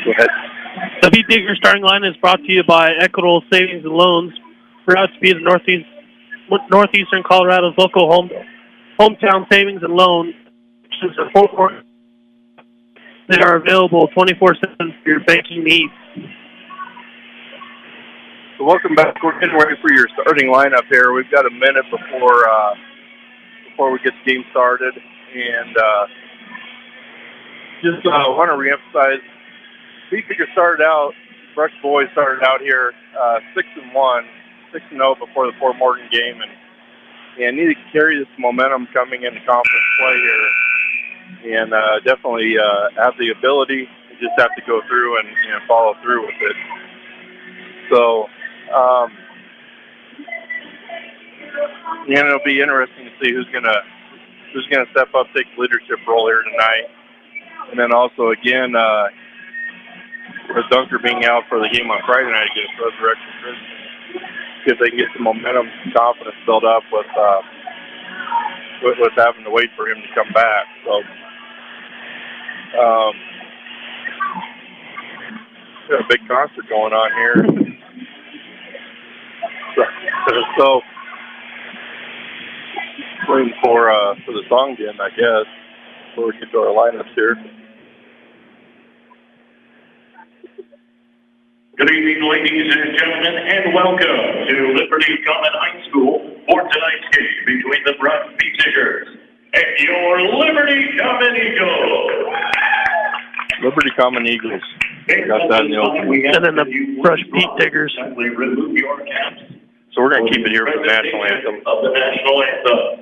Go ahead. The Pete Digger starting line is brought to you by Equitable Savings and Loans, proud to be the Northeastern Colorado's local hometown savings and loan. They are available 24/7 for your banking needs. So welcome back. We're getting ready for your starting lineup here. We've got a minute before we get the game started, and just want to reemphasize. Pete Digger started out. Brush boys started out here 6-1, 6-0 before the Fort Morgan game, and need to carry this momentum coming into conference play here. And definitely have the ability. You just have to go through and follow through with it. So, and it'll be interesting to see who's gonna step up, take the leadership role here tonight. And then also again, with Dunker being out for the game on Friday night against Resurrection Christian, see if they can get some momentum, some confidence built up with having to wait for him to come back. So. Got a big concert going on here. So waiting for the song again, I guess, before we get to our lineups here. Good evening, ladies and gentlemen, and welcome to Liberty Common High School for tonight's game between the Brush Pete Diggers and your Liberty Common Eagles. Liberty Common Eagles. Got that in the open. And then the Brush Pete Diggers. Remove your caps. So we're going to keep it here for the national anthem. Of the national anthem.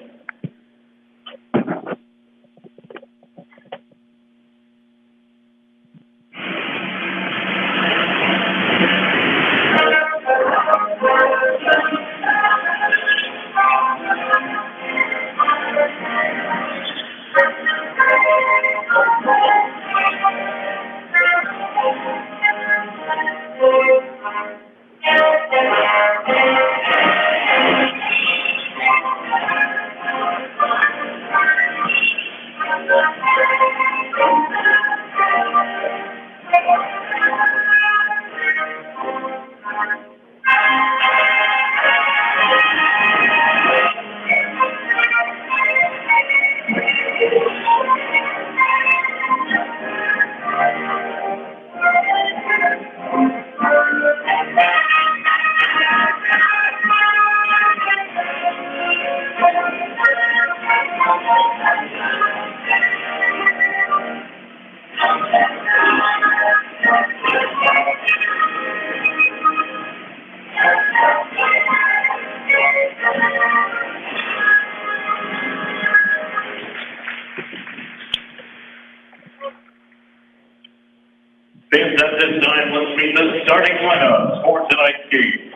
Fans, at this time, let's meet the starting lineups for tonight's game.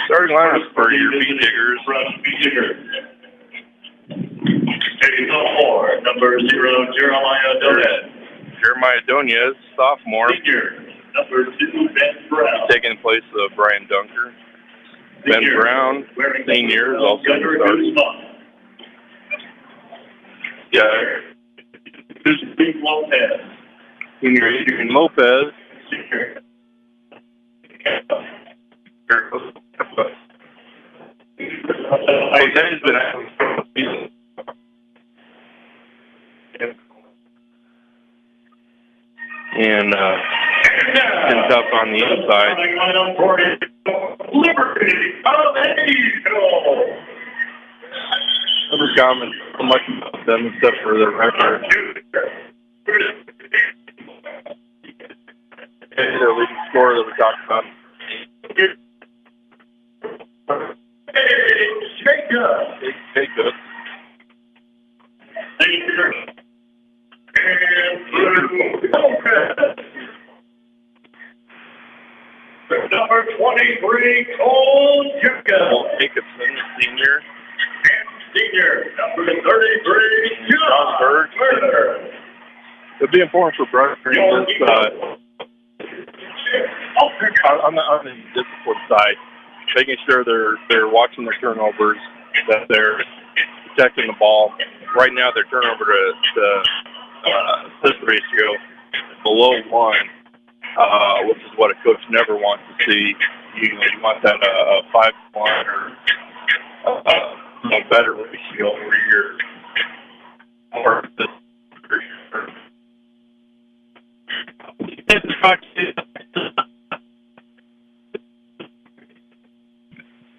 Starting lineups for your Pete Diggers. Brush Pete Diggers. Taking the floor, number 0, Jeremiah Donez. Jeremiah Donez, sophomore. Senior, number 2, Ben Brown. Taking the place of Brian Dunker. Ben Brown, senior, is also starting. Yeah. Adrian Lopez. Senior Adrian Lopez. Senior. Jose's been out. And been tough on the inside. Liberty Never comment so much about them except for their record. And their leading scorer that we talked about. Jacob. Number 23, Cole Jacobson, senior. And senior, number 33, John Bird. It'll be important for Brush on the discipline side, making sure they're watching their turnovers, that they're protecting the ball. Right now, their turnover to assist ratio is below 1. which is what a coach never wants to see. You want that 5-1 or a better ratio where you're more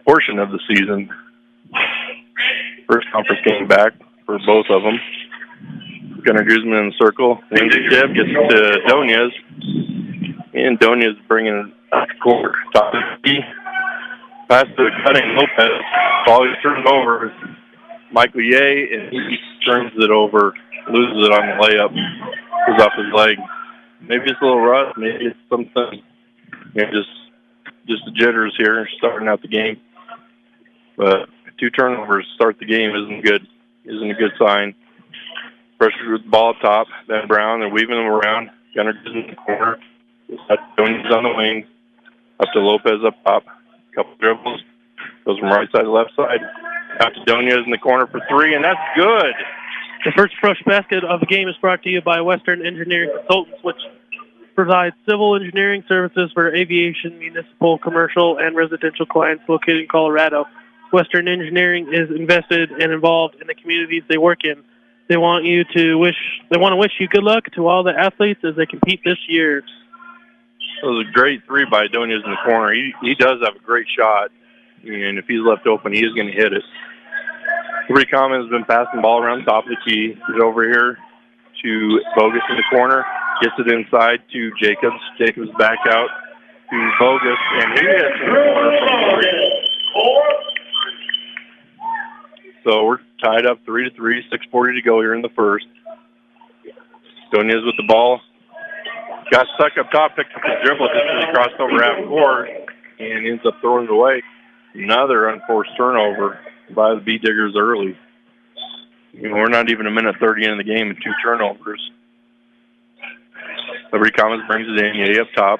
portion of the season. First conference game back for both of them. Gunnar Guzman in the circle. Wings a tip, gets to Donez. And Donez bringing court top of the key. Pass to Cutting Lopez. Ball is turned over. Michael Ye, and he turns it over, loses it on the layup. Goes off his leg. Maybe it's a little rust. Maybe it's something, just the jitters here starting out the game. But 2 turnovers to start the game isn't a good sign. Pressure with the ball up top. Ben Brown, they're weaving them around. Gunnar in the corner. Donez on the wing. Up to Lopez up top. Couple dribbles. Goes from right side to left side. Out to Donez in the corner for 3, and that's good. The first Brush basket of the game is brought to you by Western Engineering Consultants, which provides civil engineering services for aviation, municipal, commercial, and residential clients located in Colorado. Western Engineering is invested and involved in the communities they work in. They want to wish you good luck to all the athletes as they compete this year. It was a great 3 by Donez in the corner. He does have a great shot, and if he's left open, he is going to hit it. Three Common has been passing the ball around the top of the key. Get over here to Bogus in the corner. Gets it inside to Jacobs. Jacobs back out to Bogus, and he hits in the corner from 3. So we're tied up 3-3, 6:40 to go here in the first. Donez with the ball. Got stuck up top, picked up his dribble just as he crossed over half court and ends up throwing it away. Another unforced turnover by the Bee Diggers early. We're not even a minute 30 into the game and 2 turnovers. Liberty Commons brings it in. Ye up top.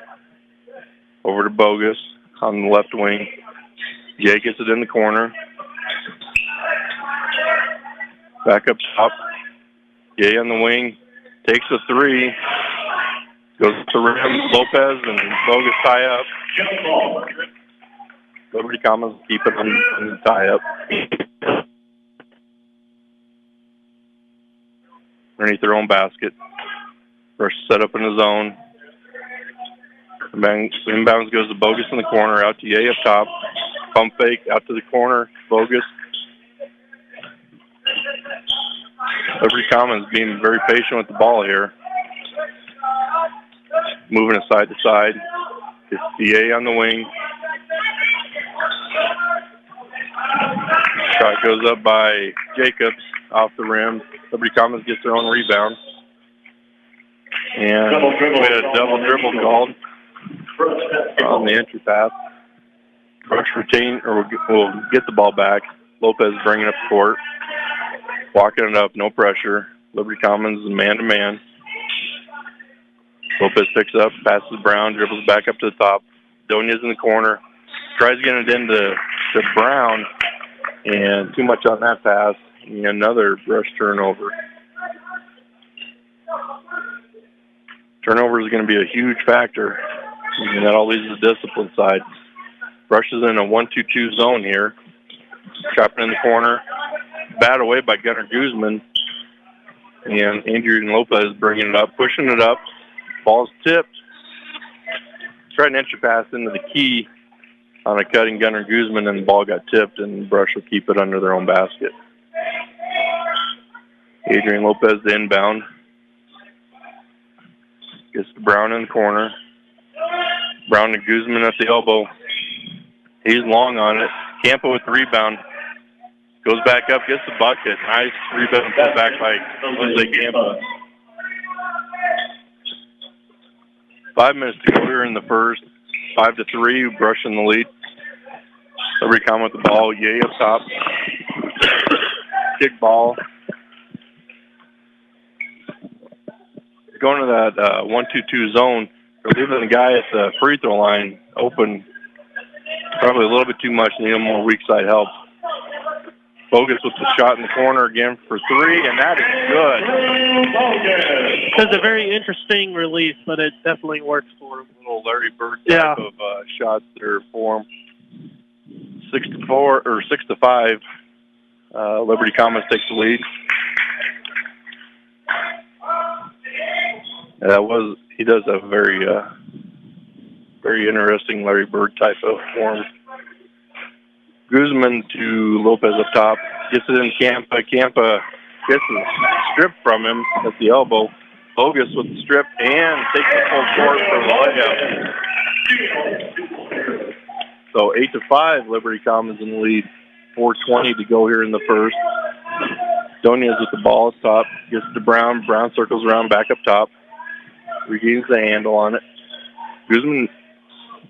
Over to Bogus on the left wing. Ye gets it in the corner. Back up top. Ye on the wing. Takes a 3. Goes to the rim. Lopez and Bogus tie up. Liberty Commons keep it in the tie up. Underneath their own basket. Rush set up in the zone. Inbounds goes to Bogus in the corner. Out to Ye up top. Pump fake out to the corner. Bogus. Liberty Commons being very patient with the ball here. Moving it side to side. It's Ye on the wing. Shot goes up by Jacobs off the rim. Liberty Commons gets their own rebound. And we had a double dribble called on the entry pass. Rush retain, or will get the ball back. Lopez bringing up the court. Walking it up, no pressure. Liberty Commons is man-to-man. Lopez picks up, passes Brown, dribbles back up to the top. Donez in the corner. Tries getting it into Brown, and too much on that pass. And another Brush turnover. Turnover is going to be a huge factor, and that all leads to the discipline side. Brush is in a 1-2-2 zone here. Chopping in the corner. Bat away by Gunnar Guzman. And Andrew Lopez bringing it up, pushing it up. Ball's tipped. Tried an entry pass into the key on a cutting Gunnar Guzman, and the ball got tipped, and Brush will keep it under their own basket. Adrian Lopez, the inbound. Gets to Brown in the corner. Brown to Guzman at the elbow. He's long on it. Campa with the rebound. Goes back up, gets the bucket. Nice rebound put back by Jose Campa. 5 minutes to go here in the first. 5-3, Brush in the lead. Liberty Commons with the ball. Ye up top. Kick ball. Going to that 1-2-2 zone. They're leaving the guy at the free throw line open probably a little bit too much. Need a more weak side help. Bogus with the shot in the corner again for 3, and that is good. It's a very interesting release, but it definitely works for him. Little Larry Bird type of shots there for him. 6-4 or 6-5. Liberty Commons takes the lead. He does have a very interesting Larry Bird type of form. Guzman to Lopez up top. Gets it in Campa. Campa gets the strip from him at the elbow. Bogus with the strip and takes the full court for the layup. So 8-5, Liberty Commons in the lead. 4:20 to go here in the first. Donez with the ball up top. Gets to Brown. Brown circles around back up top. Regains the handle on it. Guzman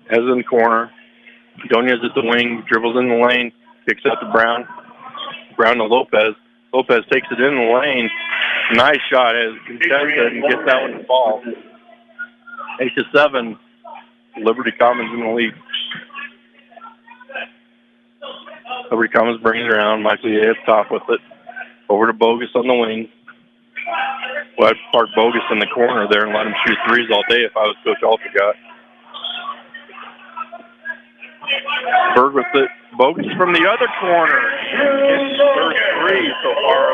has it in the corner. Donez at the wing. Dribbles in the lane. Kicks out to Brown. Brown to Lopez. Lopez takes it in the lane. Nice shot as contested and gets that one to fall. 8-7. Liberty Commons in the lead. Liberty Commons brings it around. Michael Ye up top with it. Over to Bogus on the wing. Well, I'd park Bogus in the corner there and let him shoot threes all day if I was Coach Altegott. Berg with it. Bogus from the other corner. Gets the first three so far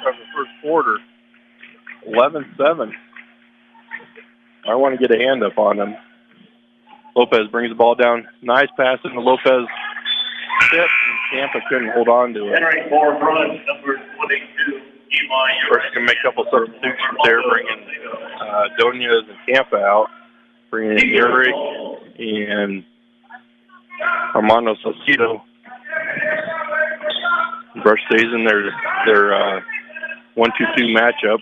of the first quarter. 11-7. I want to get a hand up on him. Lopez brings the ball down. Nice pass into Lopez. Tip. Tampa couldn't hold on to it. Entering for front, number 22, Eli. First, can make a couple substitutions there, bringing Donez and Tampa out, bringing in Eric and Armando Salcido. Brush stays in their 1-2-2 matchup.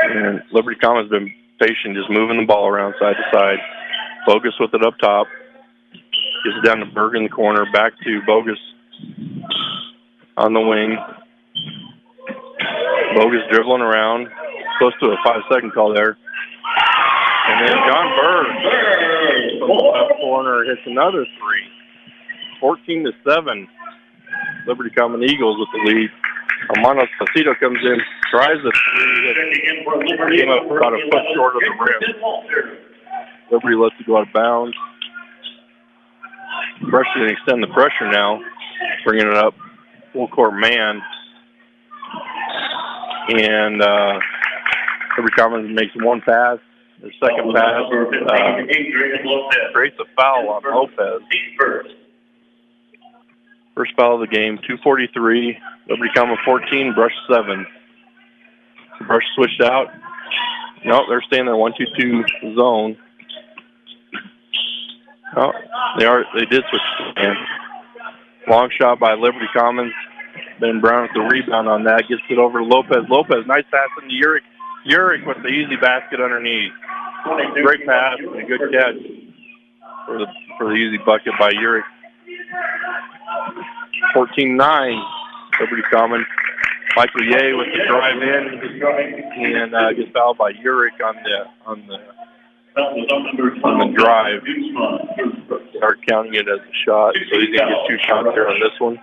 And Liberty Commons has been patient, just moving the ball around side to side. Bogus with it up top. Gets it down to Berg in the corner. Back to Bogus on the wing. Bogus dribbling around. Close to a 5-second call there. And then John Berg from the left corner hits another three. 14-7. Liberty Common Eagles with the lead. Armando Salcido comes in, tries the three. Came up about a foot short of the rim. Liberty lets it go out of bounds. Brush can extend the pressure now, bringing it up full court man. And Liberty Commons makes one pass. Their second pass creates a foul on Lopez. First foul of the game, 2:43. Liberty Commons 14, Brush 7. Brush switched out. No, they're staying in their 1-2-2 zone. Oh, they did switch again. Long shot by Liberty Commons. Ben Brown with the rebound on that. Gets it over to Lopez. Lopez, nice pass into Uric. Uric with the easy basket underneath. Great pass and a good catch for the easy bucket by Uric. 14-9, Liberty Commons. Michael Ye with the drive in and gets fouled by Uric on the drive. Start counting it as a shot, so he's going to get 2 shots here on this one.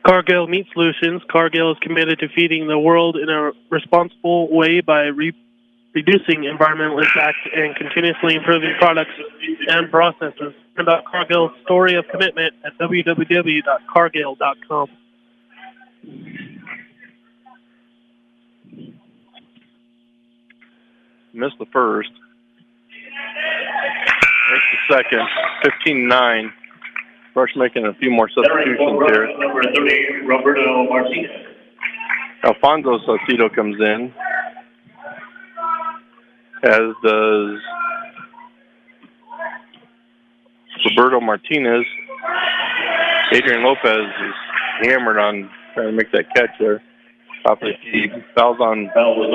Cargill Meat Solutions. Cargill is committed to feeding the world in a responsible way by reducing environmental impact and continuously improving products and processes. About Cargill's story of commitment at www.cargill.com. Missed the first. Makes the second. 15-9. Brush making a few more substitutions here. Number 38, Roberto Martinez. Alfonso Salcido comes in, as does Roberto Martinez. Adrian Lopez is hammered on trying to make that catch there. Top of the key. Fouls on Bogus.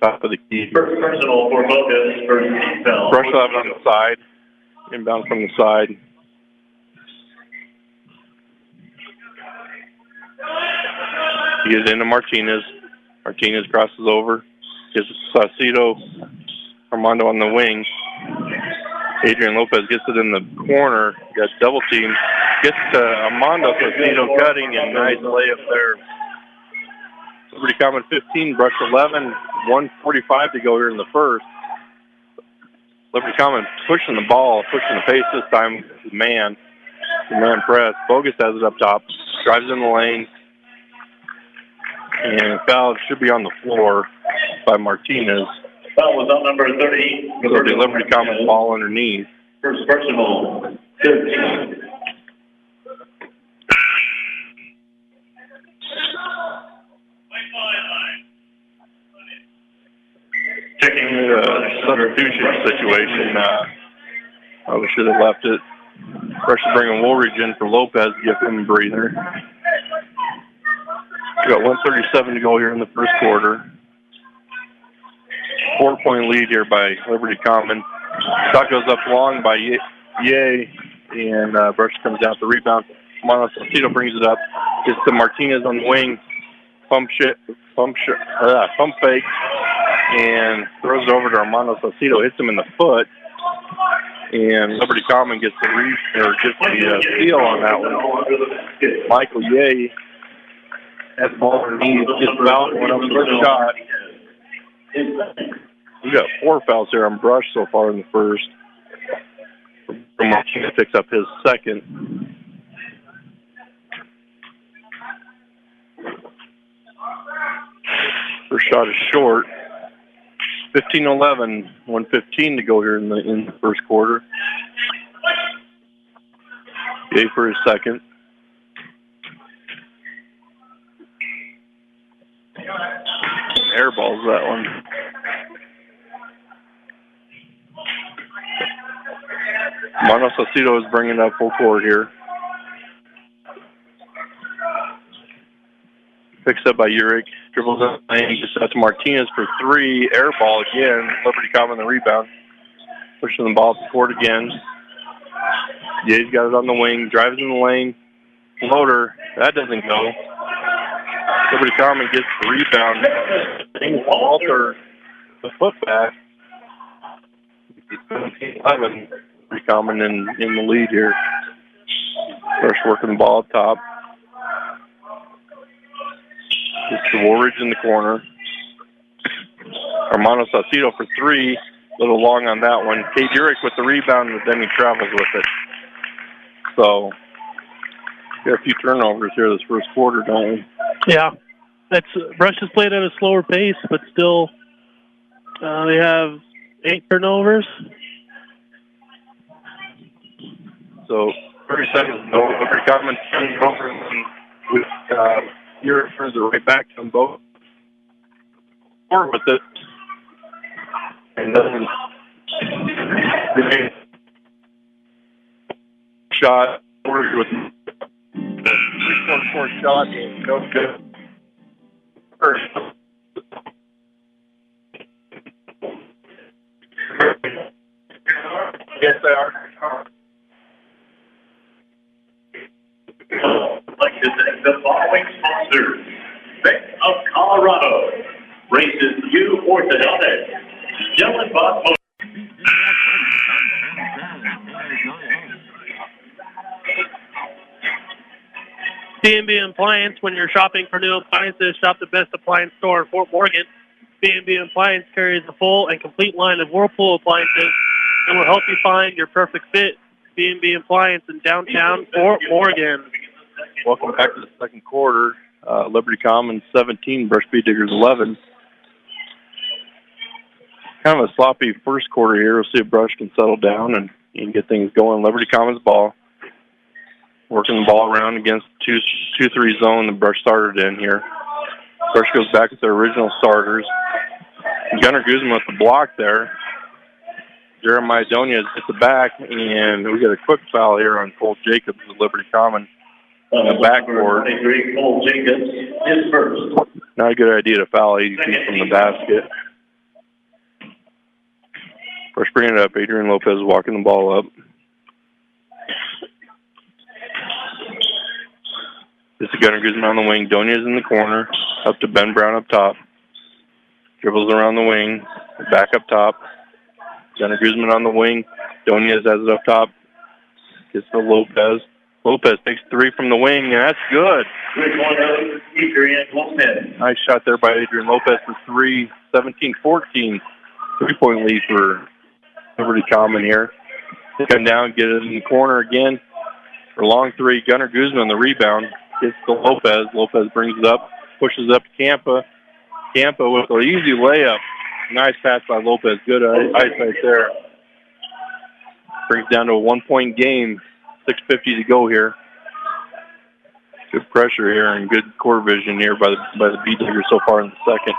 Top of the key. First personal for Bogus. First team foul. Brush will have it on the side. Inbound from the side. He gets into Martinez. Martinez crosses over. Gives Salcido. Armando on the wing. Adrian Lopez gets it in the corner. Got double team. Gets to Armando Salcido cutting and nice layup there Liberty Common 15, Brush 11, 1:45 to go here in the first. Liberty Common pushing the ball, pushing the pace this time. The man press. Bogus has it up top, drives in the lane, and foul should be on the floor by Martinez. Foul was on number 30. So it'll be Liberty Common ball underneath. First personal, 13. Checking the substitution situation. Probably should have left it. Pressure bringing Woolridge in for Lopez to give him a breather. We got 1:37 to go here in the first quarter. 4-point lead here by Liberty Common. Shot goes up long by Ye, and Brush comes down for the rebound. Montecito brings it up. Gets to Martinez on the wing. Pump fake, and throws it over to Armando Salcido. Hits him in the foot, and Liberty Common gets the steal on that one. Michael Ye has the ball underneath, gets fouled, went up for a shot. We got 4 fouls here on Brush so far in the first. Martinez picks up his second. First shot is short. 15-11, 1:15 to go here in the first quarter. Yay for his second. Air balls that one. Mono Salcido is bringing up full court here. Picks up by Uric. Dribbles up the lane. Gets out to Martinez for 3. Air ball again. Liberty Common the rebound. Pushing the ball up the court again. Ye's got it on the wing. Drives in the lane. Floater. That doesn't go. Liberty Common gets the rebound. Walter the putback. 17-11. Liberty Common in the lead here. First working the ball up top. It's the Woolridge in the corner. Armando Salcido for 3. A little long on that one. Cade Uric with the rebound, but then he travels with it. So, we got a few turnovers here this first quarter, don't we? Yeah. Brush has played at a slower pace, but still they have 8 turnovers. So, 30 seconds ago, Liberty Common turning over with Uric turns it right back to them both. Forward with it. And then shot with the 3-4 shot and no good. First. Yes, they are. I'd like to thank the following sponsors. Bank of Colorado. Races U Orthodontics. Dylan Bob. B&B Appliance. When you're shopping for new appliances, shop the best appliance store in Fort Morgan. B&B Appliance carries a full and complete line of Whirlpool appliances and will help you find your perfect fit. B&B Appliance in downtown Fort Morgan. Welcome back to the second quarter. Liberty Common 17, Brush Beat Diggers 11. Kind of a sloppy first quarter here. We'll see if Brush can settle down and get things going. Liberty Common's ball. Working the ball around against 2-3 zone the Brush started in here. Brush goes back to their original starters. Gunnar Guzman with the block there. Jeremiah Donez hits the back, and we get a quick foul here on Cole Jacobs of Liberty Common in the backboard. Cole Jacobs is first. Not a good idea to foul 80 feet from the basket. Brush bringing it up. Adrian Lopez walking the ball up. This is Gunnar Guzman on the wing. Donez in the corner. Up to Ben Brown up top. Dribbles around the wing. Back up top. Gunnar Guzman on the wing. Donez has it up top. Gets to Lopez. Lopez takes three from the wing, and that's good. Good corner, Adrian Lopez. Nice shot there by Adrian Lopez for three. 17-14. 3-point lead for Liberty Common here. They come down, get it in the corner again. For long three, Gunnar Guzman on the rebound. Gets to Lopez. Lopez brings it up, pushes up to Campa. Campa with an easy layup. Nice pass by Lopez. Good eyesight there. Brings down to a 1-point game. 6:50 to go here. Good pressure here and good court vision here by the Beat-Diggers so far in the second.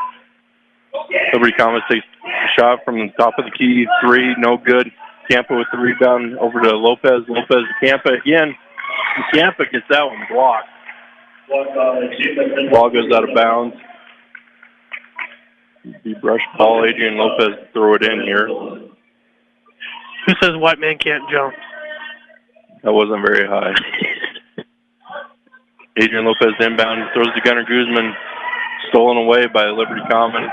Liberty Comets takes a shot from the top of the key. Three, no good. Campa with the rebound over to Lopez. Lopez to Campa again. Campa gets that one blocked. Ball goes out of bounds. Be brushed ball. Adrian Lopez throw it in here. Who says white man can't jump? That wasn't very high. Adrian Lopez inbound, throws to Gunnar Guzman. Stolen away by Liberty Common.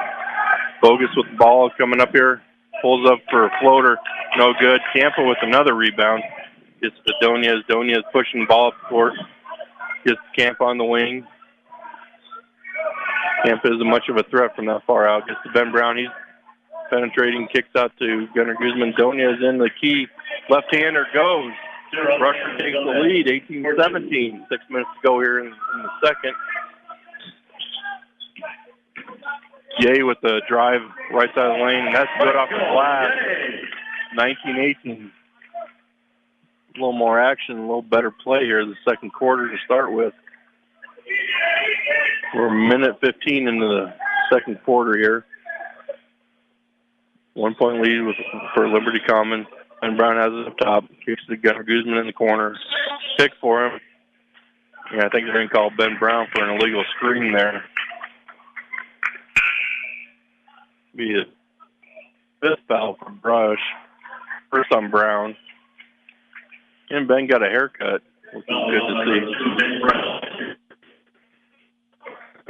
Bogus with the ball coming up here. Pulls up for a floater. No good. Campa with another rebound. Gets to Doniez. Doniez pushing the ball up the court. Gets Campa on the wing. Campa isn't much of a threat from that far out. Gets to Ben Brown. He's penetrating. Kicks out to Gunnar Guzman. Doniez in the key. Left-hander goes. Rusher takes the lead, 18-17. 6 minutes to go here in the second. Yay with the drive right side of the lane. That's good off the glass. 19-18. A little more action, a little better play here the second quarter to start with. We're a minute 15 into the second quarter here. 1-point lead for Liberty Common. Ben Brown has it up top. Kicks to Gunnar Guzman in the corner. Pick for him. Yeah, I think they're going to call Ben Brown for an illegal screen there. Be a fifth foul for Brush. First on Brown. And Ben got a haircut, which is good to see.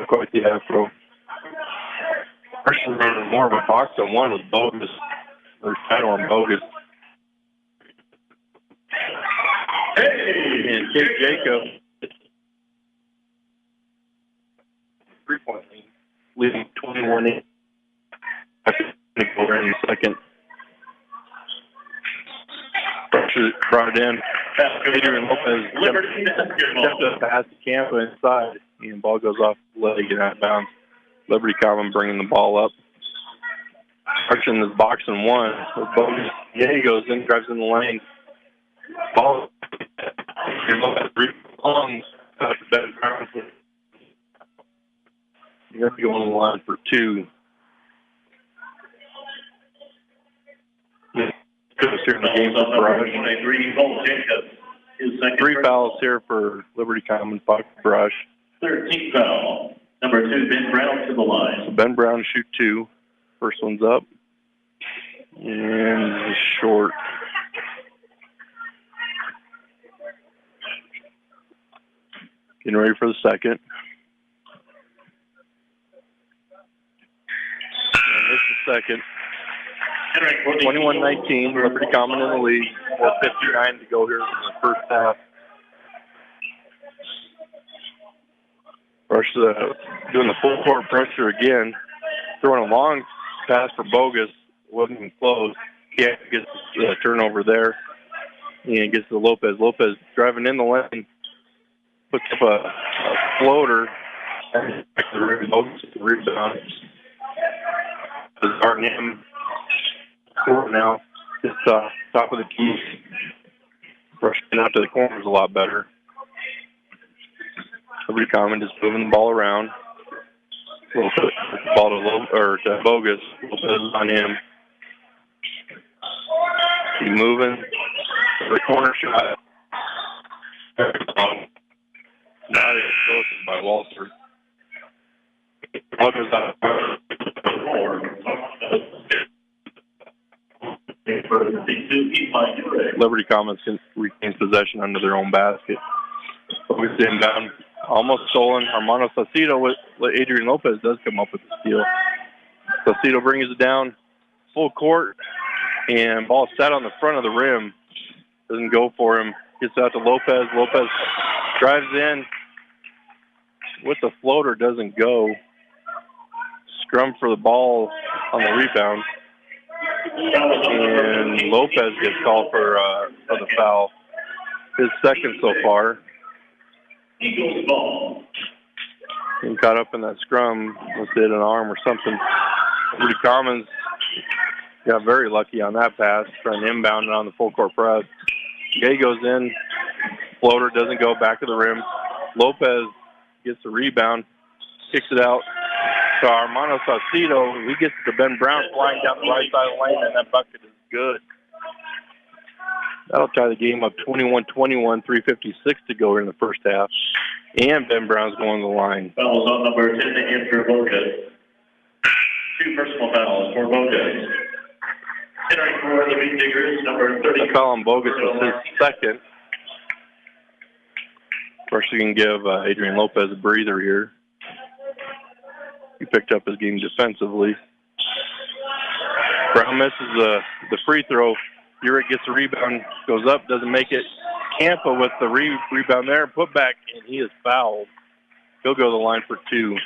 Quite the afro. Brush is running more of a box than one with Bogus. Or title on Bogus. And Kate Jacob, 3-point lead, leading 21-8. I think we're in the second. Brought it in. Adrian Lopez kept a pass to Campa inside, and ball goes off the leg and out of bounds. Liberty Common bringing the ball up. Arching this box and one. So Bogus, he goes in, drives in the lane. Ball. Long. You have to go on the line for two. Here in the game for Brush. 3 fouls here for Liberty Common. Buck Brush. 13th foul. Number 2, Ben Brown to the line. So Ben Brown shoot 2. First one's up. And short. Getting ready for the second. And this is the second. 21-19, Liberty Common in the lead. 4:59 to go here in the first half. Brush doing the full court pressure again. Throwing a long pass for Bogus. Wasn't even close. Gets the turnover there. And gets to Lopez. Lopez driving in the lane. Puts up a floater. Back to the rebound. Starting him. Court now. Just top of the key. Rushing out to the corner is a lot better. Liberty Common just moving the ball around. Ball to Bogus. Lopez on him. Keep moving. The corner shot. Not explosive by Walter. Ball goes out. Liberty Commons can retain possession under their own basket. Bogus inbound. Almost stolen. Armando Saucedo with Adrian Lopez does come up with the steal. Saucedo brings it down full court, and ball set on the front of the rim. Doesn't go for him. Gets out to Lopez. Lopez drives in with the floater, doesn't go. Scrum for the ball on the rebound. And Lopez gets called for the foul. His second so far. Eagles ball. He caught up in that scrum. Must hit an arm or something. Liberty Commons got very lucky on that pass, trying to inbound it on the full court press. Gay goes in. Floater doesn't go back to the rim. Lopez gets the rebound, kicks it out to Armando Saucedo. He gets it to Ben Brown flying down the right side of the lane, and that bucket is good. That'll tie the game up 21-21, 3:56 to go in the first half. And Ben Brown's going to the line. Fouls on number 10, Andrew Bogus. 2 personal fouls for Bogus. Entering for the Beat Diggers, number 30. I call him Bogus with his second. First, you can give Adrian Lopez a breather here. He picked up his game defensively. Brown misses the free throw. Urick gets the rebound, goes up, doesn't make it. Campa with the rebound there, put back, and he is fouled. He'll go to the line for 2.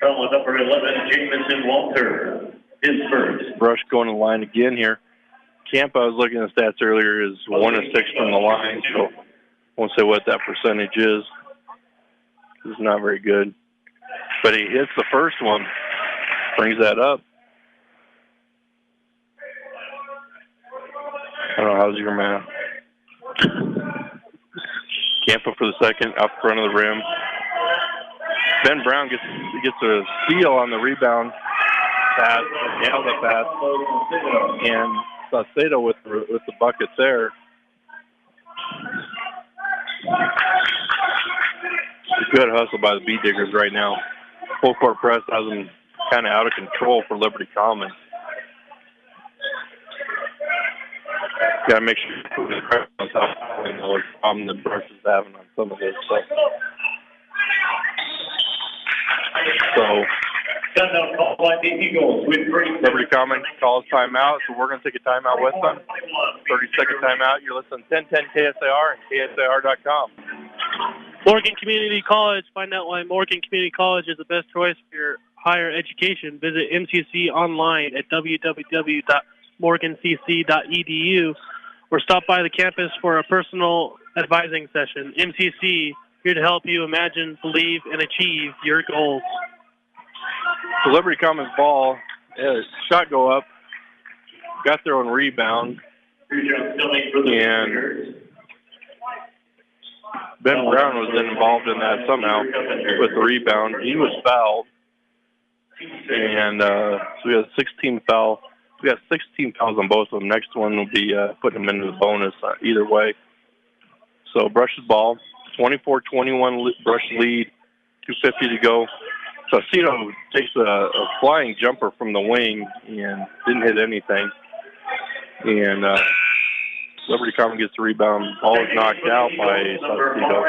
Foul with number 11, Jamison Walter. His first. Brush going to the line again here. Campa, I was looking at the stats earlier, is 1 of 6 from the line, so I won't say what that percentage is. It's not very good. But he hits the first one, brings that up. I don't know, how's your math? Campa for the second, up front of the rim. Ben Brown gets a steal on the rebound pass, nailed the pass, and Saucedo with the bucket there. Good hustle by the Beat Diggers right now. Full court press has them kind of out of control for Liberty Commons. Got to make sure you put the pressure on top of the problem that Brush is having on some of this stuff. So, Liberty Commons calls timeout, so we're going to take a timeout with them. 30-second timeout. You're listening to 1010 KSAR and KSAR.com. Morgan Community College. Find out why Morgan Community College is the best choice for your higher education. Visit MCC online at www.morgancc.edu or stop by the campus for a personal advising session. MCC, here to help you imagine, believe, and achieve your goals. The Liberty Commons ball, shot go up, got their own rebound, and Ben Brown was then involved in that somehow with the rebound. He was fouled, and so we have 16 fouls. We got 16 fouls on both of them. Next one will be putting them into the bonus either way. So Brush's ball, 24-21 Brush lead, 2:50 to go. Saucedo takes a flying jumper from the wing and didn't hit anything. And Liberty Commons gets the rebound. Ball is knocked out by Saucedo.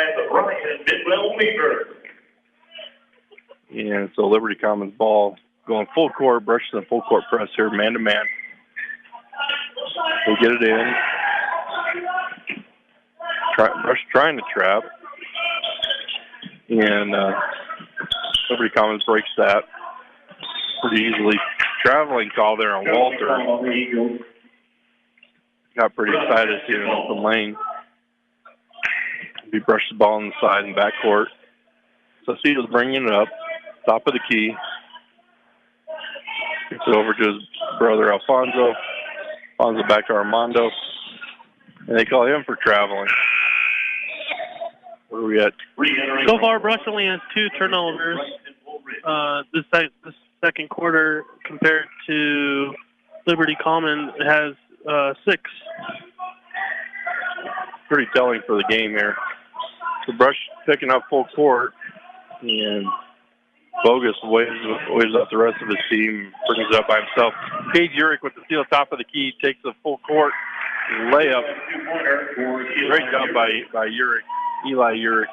And so Liberty Commons ball going full court. Brush in the full court press here, man to man. They get it in. Brush trying to trap. And Liberty Commons breaks that pretty easily. Traveling call there on Walter. Got pretty excited to see it in open lane. He brushed the ball on the side and backcourt. So Cedo's bringing it up, top of the key. Gets it over to his brother Alfonso. Alfonso back to Armando. And they call him for traveling. What are we at? So far, Brush only has 2 turnovers this second quarter compared to Liberty Commons has 6. Pretty telling for the game here. So Brush picking up full court, and Bogus waves up the rest of his team, brings it up by himself. Cade Urick with the steal top of the key, takes the full court layup. Great job by Urick, Eli Urick.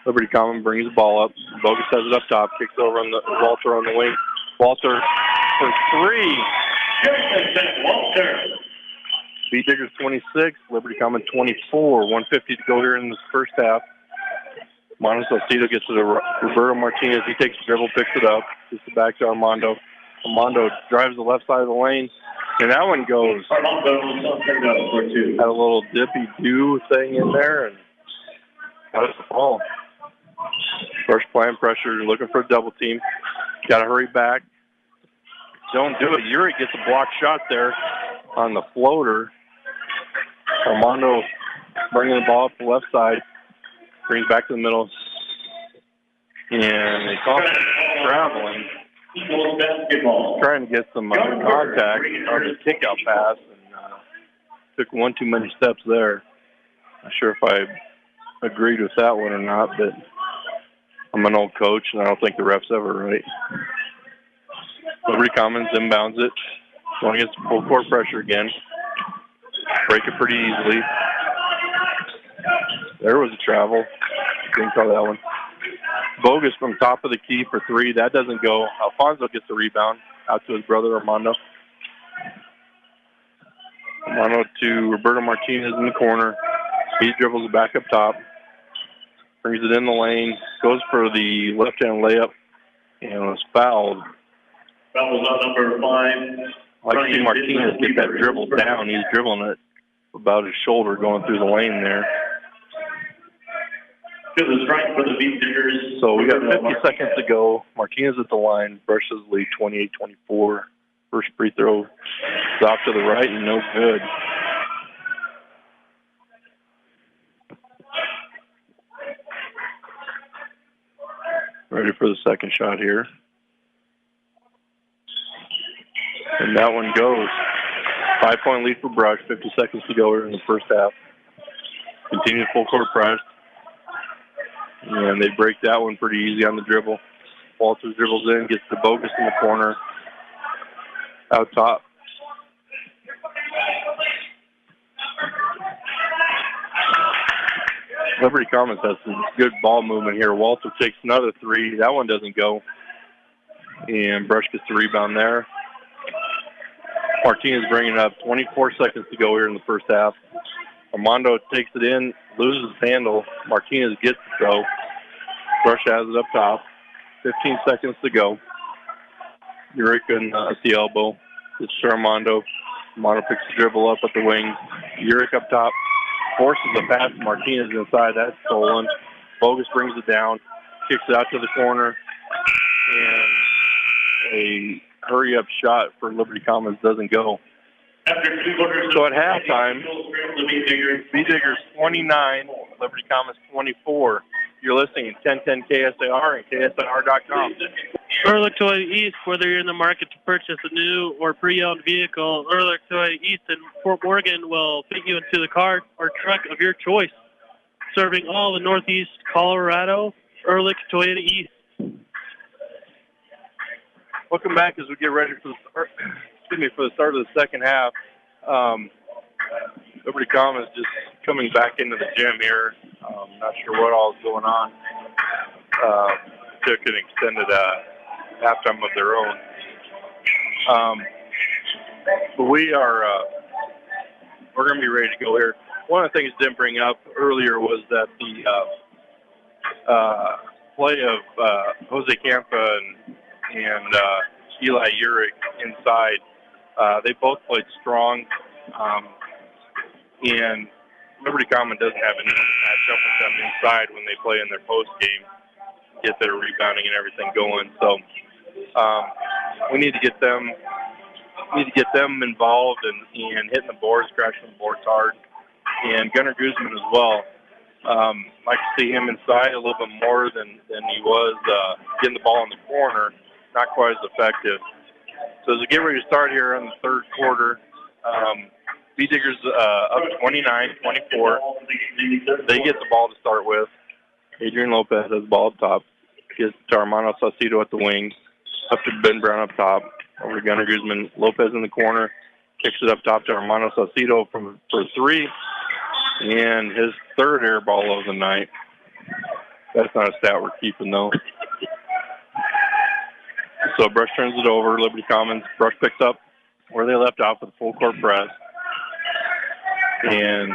Liberty Commons brings the ball up. Bogus has it up top, kicks over on the Walter on the wing. Walter for 3. Jonas and Walter. Beat Diggers 26, Liberty Common 24. 150 to go here in this first half. Montecito gets it to Roberto Martinez. He takes the dribble, picks it up, gets it back to Armando. Armando drives the left side of the lane, and that one goes. Armando for two. Had a little dippy-do thing in there, and got us the ball. First playing pressure, looking for a double team. Got to hurry back. Don't do it. Uric gets a block shot there on the floater. Armando bringing the ball up the left side. Brings back to the middle. And they call it traveling. Eagles basketball. Trying to get some contact on the kick-out pass. And took one too many steps there. Not sure if I agreed with that one or not, but I'm an old coach, and I don't think the ref's ever right. Liberty Commons inbounds it. Going against full court pressure again. Break it pretty easily. There was a travel. Didn't call that one. Bogus from top of the key for three. That doesn't go. Alfonso gets the rebound out to his brother Armando. Armando to Roberto Martinez in the corner. He dribbles it back up top. Brings it in the lane. Goes for the left-hand layup. And was fouled. That was on number 5. I like to see Martinez get that dribble down. He's dribbling it about his shoulder going through the lane there. To the strike for the Beat Diggers. So we got 50 seconds to go. Martinez at the line. Brushes lead 28-24. First free throw is off to the right and no good. Ready for the second shot here. And that one goes. 5-point lead for Brush. 50 seconds to go here in the first half. Continue full court press. And they break that one pretty easy on the dribble. Walters dribbles in, gets the Bogus in the corner. Out top. Liberty Commons has some good ball movement here. Walter takes another three. That one doesn't go. And Brush gets the rebound there. Martinez bringing it up. 24 seconds to go here in the first half. Armando takes it in, loses his handle. Martinez gets it, though. Brush has it up top. 15 seconds to go. Uric at the elbow. It's to Armando. Armando picks the dribble up at the wing. Uric up top. Forces the pass. Martinez inside. That's stolen. Bogus brings it down. Kicks it out to the corner. And a hurry-up shot for Liberty Commons doesn't go. After 2 quarters. So at halftime, Beat Diggers 29, Liberty Commons 24. You're listening to 1010 KSAR and KSAR.com. Ehrlich Toyota East, whether you're in the market to purchase a new or pre-owned vehicle, Ehrlich Toyota East in Fort Morgan will fit you into the car or truck of your choice. Serving all the Northeast Colorado, Ehrlich Toyota East. Welcome back as we get ready for the start of the second half. Liberty Commons just coming back into the gym here. Not sure what all is going on. Took an extended halftime of their own. But we're going to be ready to go here. One of the things I didn't bring up earlier was that the play of Jose Campa and Eli Uric inside. They both played strong, and Liberty Common doesn't have any match up with them inside when they play in their post game, get their rebounding and everything going. So we need to get them involved and hitting the boards, crashing the boards hard, and Gunnar Guzman as well. Like to see him inside a little bit more than he was getting the ball in the corner. Not quite as effective. So as we get ready to start here in the third quarter, Beat Diggers up 29-24. They get the ball to start with. Adrian Lopez has the ball up top. Gets to Armando Saucedo at the wing. Up to Ben Brown up top. Over to Gunnar Guzman. Lopez in the corner. Kicks it up top to Armando Saucedo for three. And his third air ball of the night. That's not a stat we're keeping, though. So Brush turns it over. Liberty Commons. Brush picks up. where they left off with a full court press. And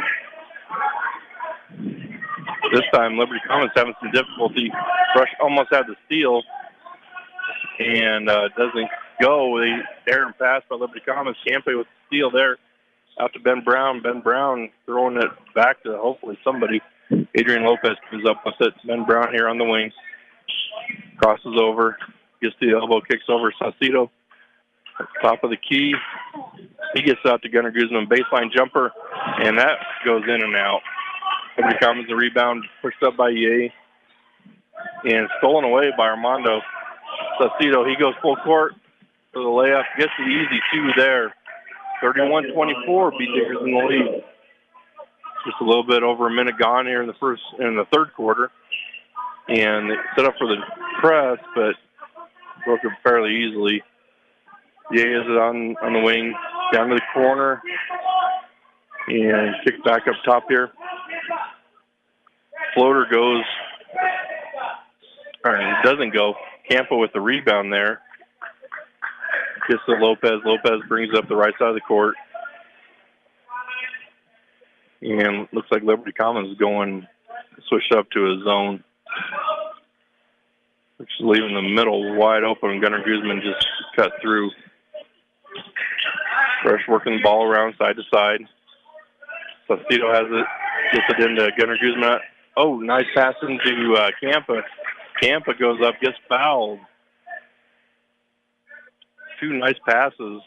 this time, Liberty Commons having some difficulty. Brush almost had the steal, and doesn't go. They errant pass by Liberty Commons. Campe with the steal there out to Ben Brown. Ben Brown throwing it back to hopefully somebody. Adrian Lopez comes up with it. Ben Brown here on the wing. Crosses over. Gets the elbow, kicks over Saucedo. At the top of the key. He gets out to Gunnar Guzman. Baseline jumper, and that goes in and out. Liberty Commons the rebound, pushed up by Ye. And stolen away by Armando Saucedo. He goes full court for the layup. Gets the easy two there. 31-24, B Diggers in the lead. Just a little bit over a minute gone here in the third quarter. And they set up for the press, but broke it fairly easily. Ye is on the wing, down to the corner, and kicked back up top here. Floater goes, or it doesn't go. Campo with the rebound there. Gets to Lopez. Lopez brings up the right side of the court. And looks like Liberty Commons is going switched up to a zone, which is leaving the middle wide open. Gunnar Guzman just cut through. Fresh working the ball around side to side. Saucedo has it, gets it into Gunnar Guzman. Oh, nice pass into Campa. Campa goes up, gets fouled. Two nice passes.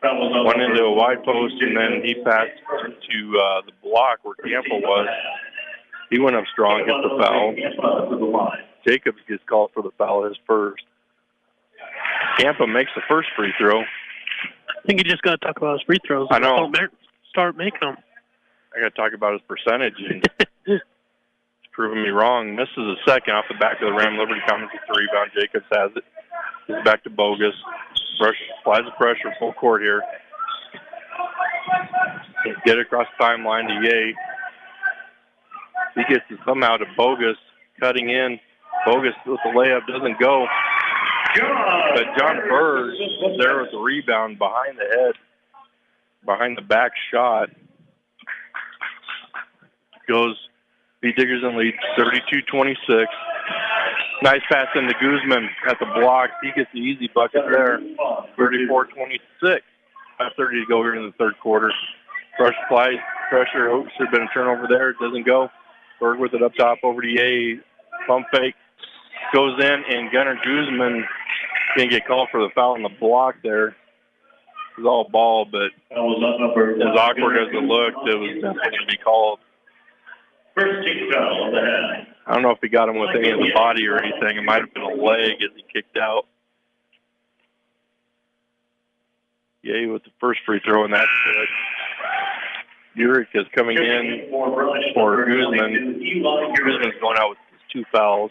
One into a wide post, and then he passed to the block where Campa was. He went up strong, gets the foul. Jacobs gets called for the foul, his first. Campa makes the first free throw. I think you just got to talk about his free throws. I know. Start making them. I got to talk about his percentage, and it's proving me wrong. Misses a second off the back of the rim. Liberty Commons with the rebound. Jacobs has it. It's back to Bogus. Brush applies the pressure, full court here. Get it across the timeline to Ye. He gets it somehow to Bogus, cutting in. Bogus with the layup doesn't go. But John Berg there with the rebound behind the head, behind the back shot. Goes B Diggers in lead, 32-26. Nice pass into Guzman at the block. He gets the easy bucket there, 34-26. 5:30 to go here in the third quarter. Brush applies pressure. Should have been a turnover there. It doesn't go. Berg with it up top over to Ye. Pump fake. Goes in, and Gunnar Guzman can get called for the foul on the block there. It was all ball, but as awkward as it looked, it was definitely going to be called. First team foul on the head. I don't know if he got him with any of the body or anything. It might have been a leg as he kicked out. Ye with the first free throw, and that's good. Uric is coming in for Guzman. Guzman's going out with his two fouls.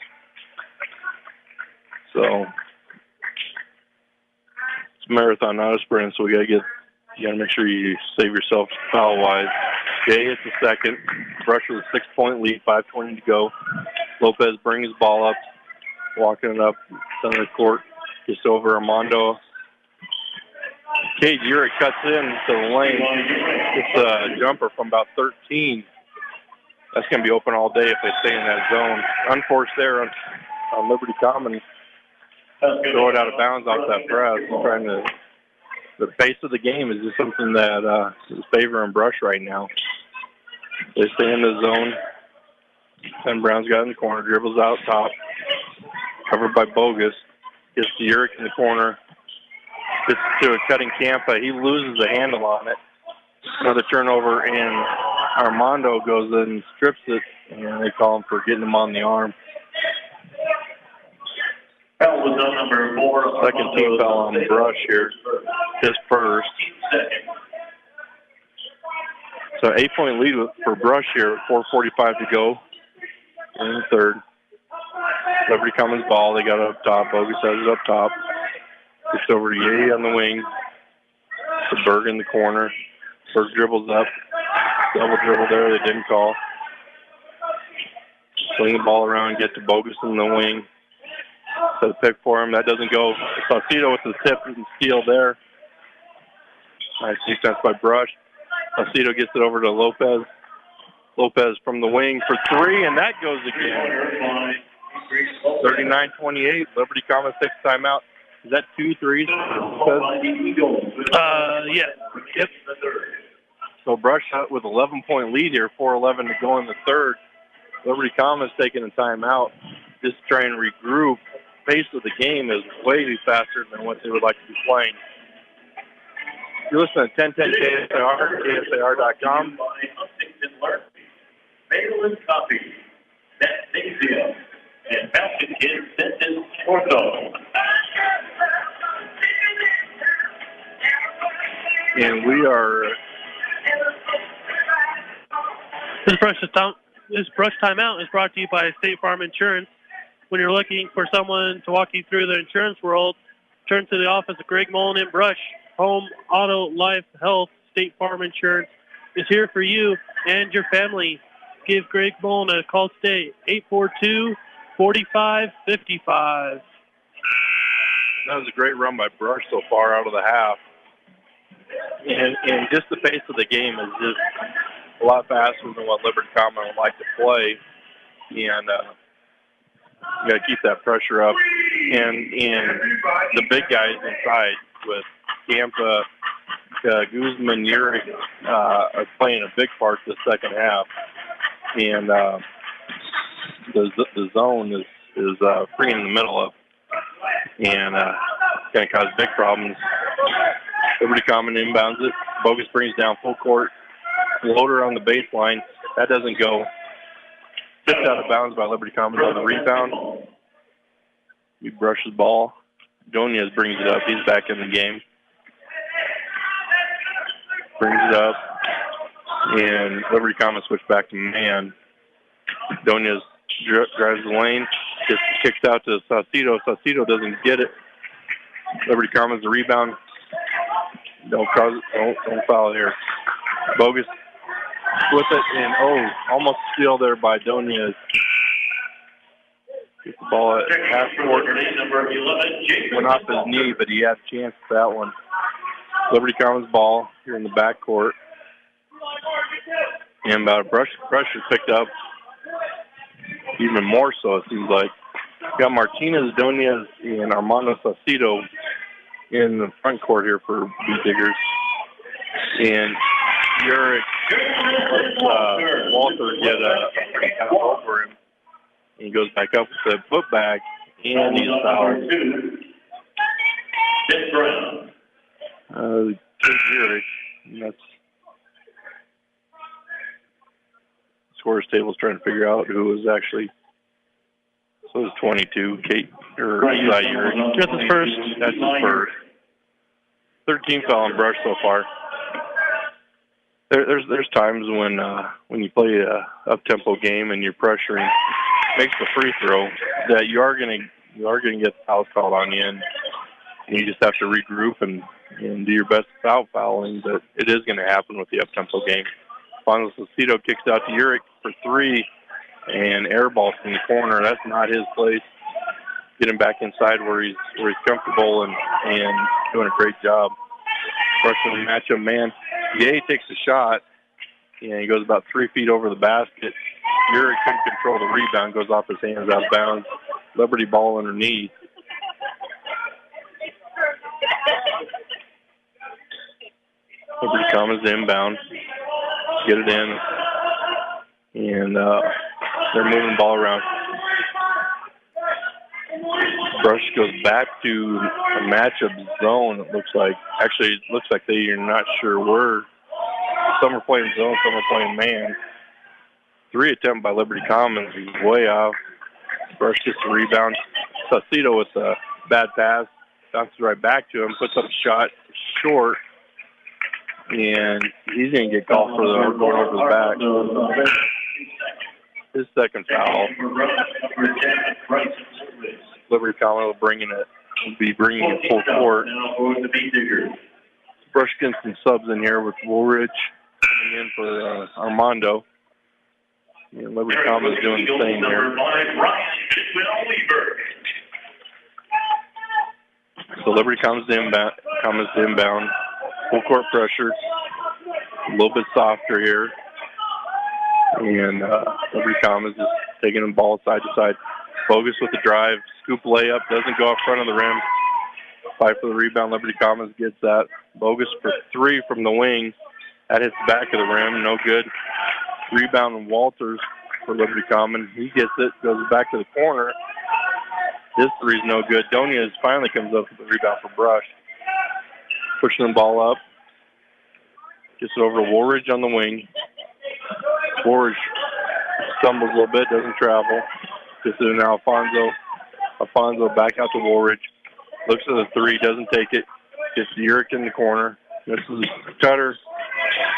So it's a marathon, not a sprint, so you gotta make sure you save yourself foul wise. Jay hits the second. Brush with a 6-point lead, 5:20 to go. Lopez brings his ball up, walking it up center of the court, gets over Armando. Cade Uric cuts in to the lane. It's a jumper from about 13. That's going to be open all day if they stay in that zone. Unforced there on Liberty Commons. Throw it out of bounds off that press. The pace of the game is just something that is favoring Brush right now. They stay in the zone. Ben Brown's got in the corner, dribbles out top. Covered by Bogus. Gets to Uric in the corner. Gets to a cutting Campa. He loses the handle on it. Another turnover, and Armando goes in and strips it, and they call him for getting him on the arm. Foul was on number 4. Second team foul on the Brush here. His first. So 8-point lead for Brush here, 4:45 to go in the third. Liberty Commons ball. They got it up top. Bogus has it up top. Gets over to Ye on the wing. To Berg in the corner. Berg dribbles up. Double dribble there. They didn't call. Swing the ball around. Get to Bogus in the wing. Set a pick for him. That doesn't go. Saucedo with the tip and steal there. Nice defense by Brush. Saucedo gets it over to Lopez. Lopez from the wing for three, and that goes again. 39-28. Liberty Commons takes timeout. Is that 2 threes? Yeah. Yep. So Brush with 11-point lead here, 4:11 to go in the third. Liberty Commons taking a timeout. Just try and regroup. Pace of the game is way faster than what they would like to be playing. You're listening to 1010 KSAR, KSAR.com. Maryland Coffee, Magnesium, and Basket Kids Dentist Ortho. And we are... This brush timeout is brought to you by State Farm Insurance. When you're looking for someone to walk you through the insurance world, turn to the office of Greg Mullen and Brush. Home, auto, life, health, State Farm Insurance is here for you and your family. Give Greg Mullen a call today, 842-4555. That was a great run by Brush so far out of the half. And just the pace of the game is just a lot faster than what Liberty Common would like to play. And you got to keep that pressure up. And the big guys inside with Tampa, Guzman, Urick are playing a big part this second half. And the zone is free in the middle of, and going to cause big problems. Liberty Common inbounds it. Bogus brings down full court. Floater on the baseline. That doesn't go. Tipped out of bounds by Liberty Common on the rebound. He brushes ball. Donez brings it up. He's back in the game. Brings it up. And Liberty Common switch back to man. Donez drives the lane. Gets kicked out to Saucedo. Saucedo doesn't get it. Liberty Commons the rebound. Don't foul here. Bogus with it, and almost steal there by Donez. Gets the ball at half court. Went off his knee, but he had a chance for that one. Liberty Commons ball here in the backcourt. And Brush is picked up even more so, it seems like. Got Martinez, Donez, and Armando Saucedo in the front court here for B-Diggers. And Urick Walter get a pass over him. And he goes back up with the putback, and he's fouled. Urick. That's scorers table's trying to figure out who was actually. So it was 22. Eli Urick. That's his first. That's his first. 13 foul on Brush so far. There's times when you play a up-tempo game and you're pressuring, makes the free throw, that you are gonna get fouls called on you, and you just have to regroup and do your best without fouling. But it is going to happen with the up-tempo game. Fonzo Saucedo kicks out to Urick for three, and airball from the corner. That's not his place. Get him back inside where he's comfortable and doing a great job. Rushing the matchup man. Gay takes a shot, and he goes about 3 feet over the basket. Urick couldn't control the rebound, goes off his hands out of bounds. Liberty ball underneath. Liberty Commons inbound. Get it in. And they're moving the ball around. Brush goes back to a matchup zone, it looks like. Actually, it looks like they are not sure where. Some are playing zone, some are playing man. 3 attempt by Liberty Commons. He's way off. Brush gets the rebound. Saucedo with a bad pass. Bounces right back to him. Puts up a shot short. And he's going to get called for the going over the back. His second foul. Liberty Commons will be bringing it full court. Brush getting some subs in here with Woolridge coming in for Armando. And Liberty Commons doing the same here. So Liberty Commons to inbound. Full court pressure. A little bit softer here. And Liberty Commons just taking the ball side to side. Bogus with the drive. Scoop layup. Doesn't go up front of the rim. Fight for the rebound. Liberty Commons gets that. Bogus for three from the wing. That hits the back of the rim. No good. Rebound Walters for Liberty Commons. He gets it. Goes back to the corner. This three's no good. Donias finally comes up with the rebound for Brush. Pushing the ball up. Gets it over to Woolridge on the wing. Woolridge stumbles a little bit, doesn't travel. Gets it in Alfonso. Alfonso back out to Woolridge. Looks at the three, doesn't take it. Gets Urick in the corner. Misses Cutter.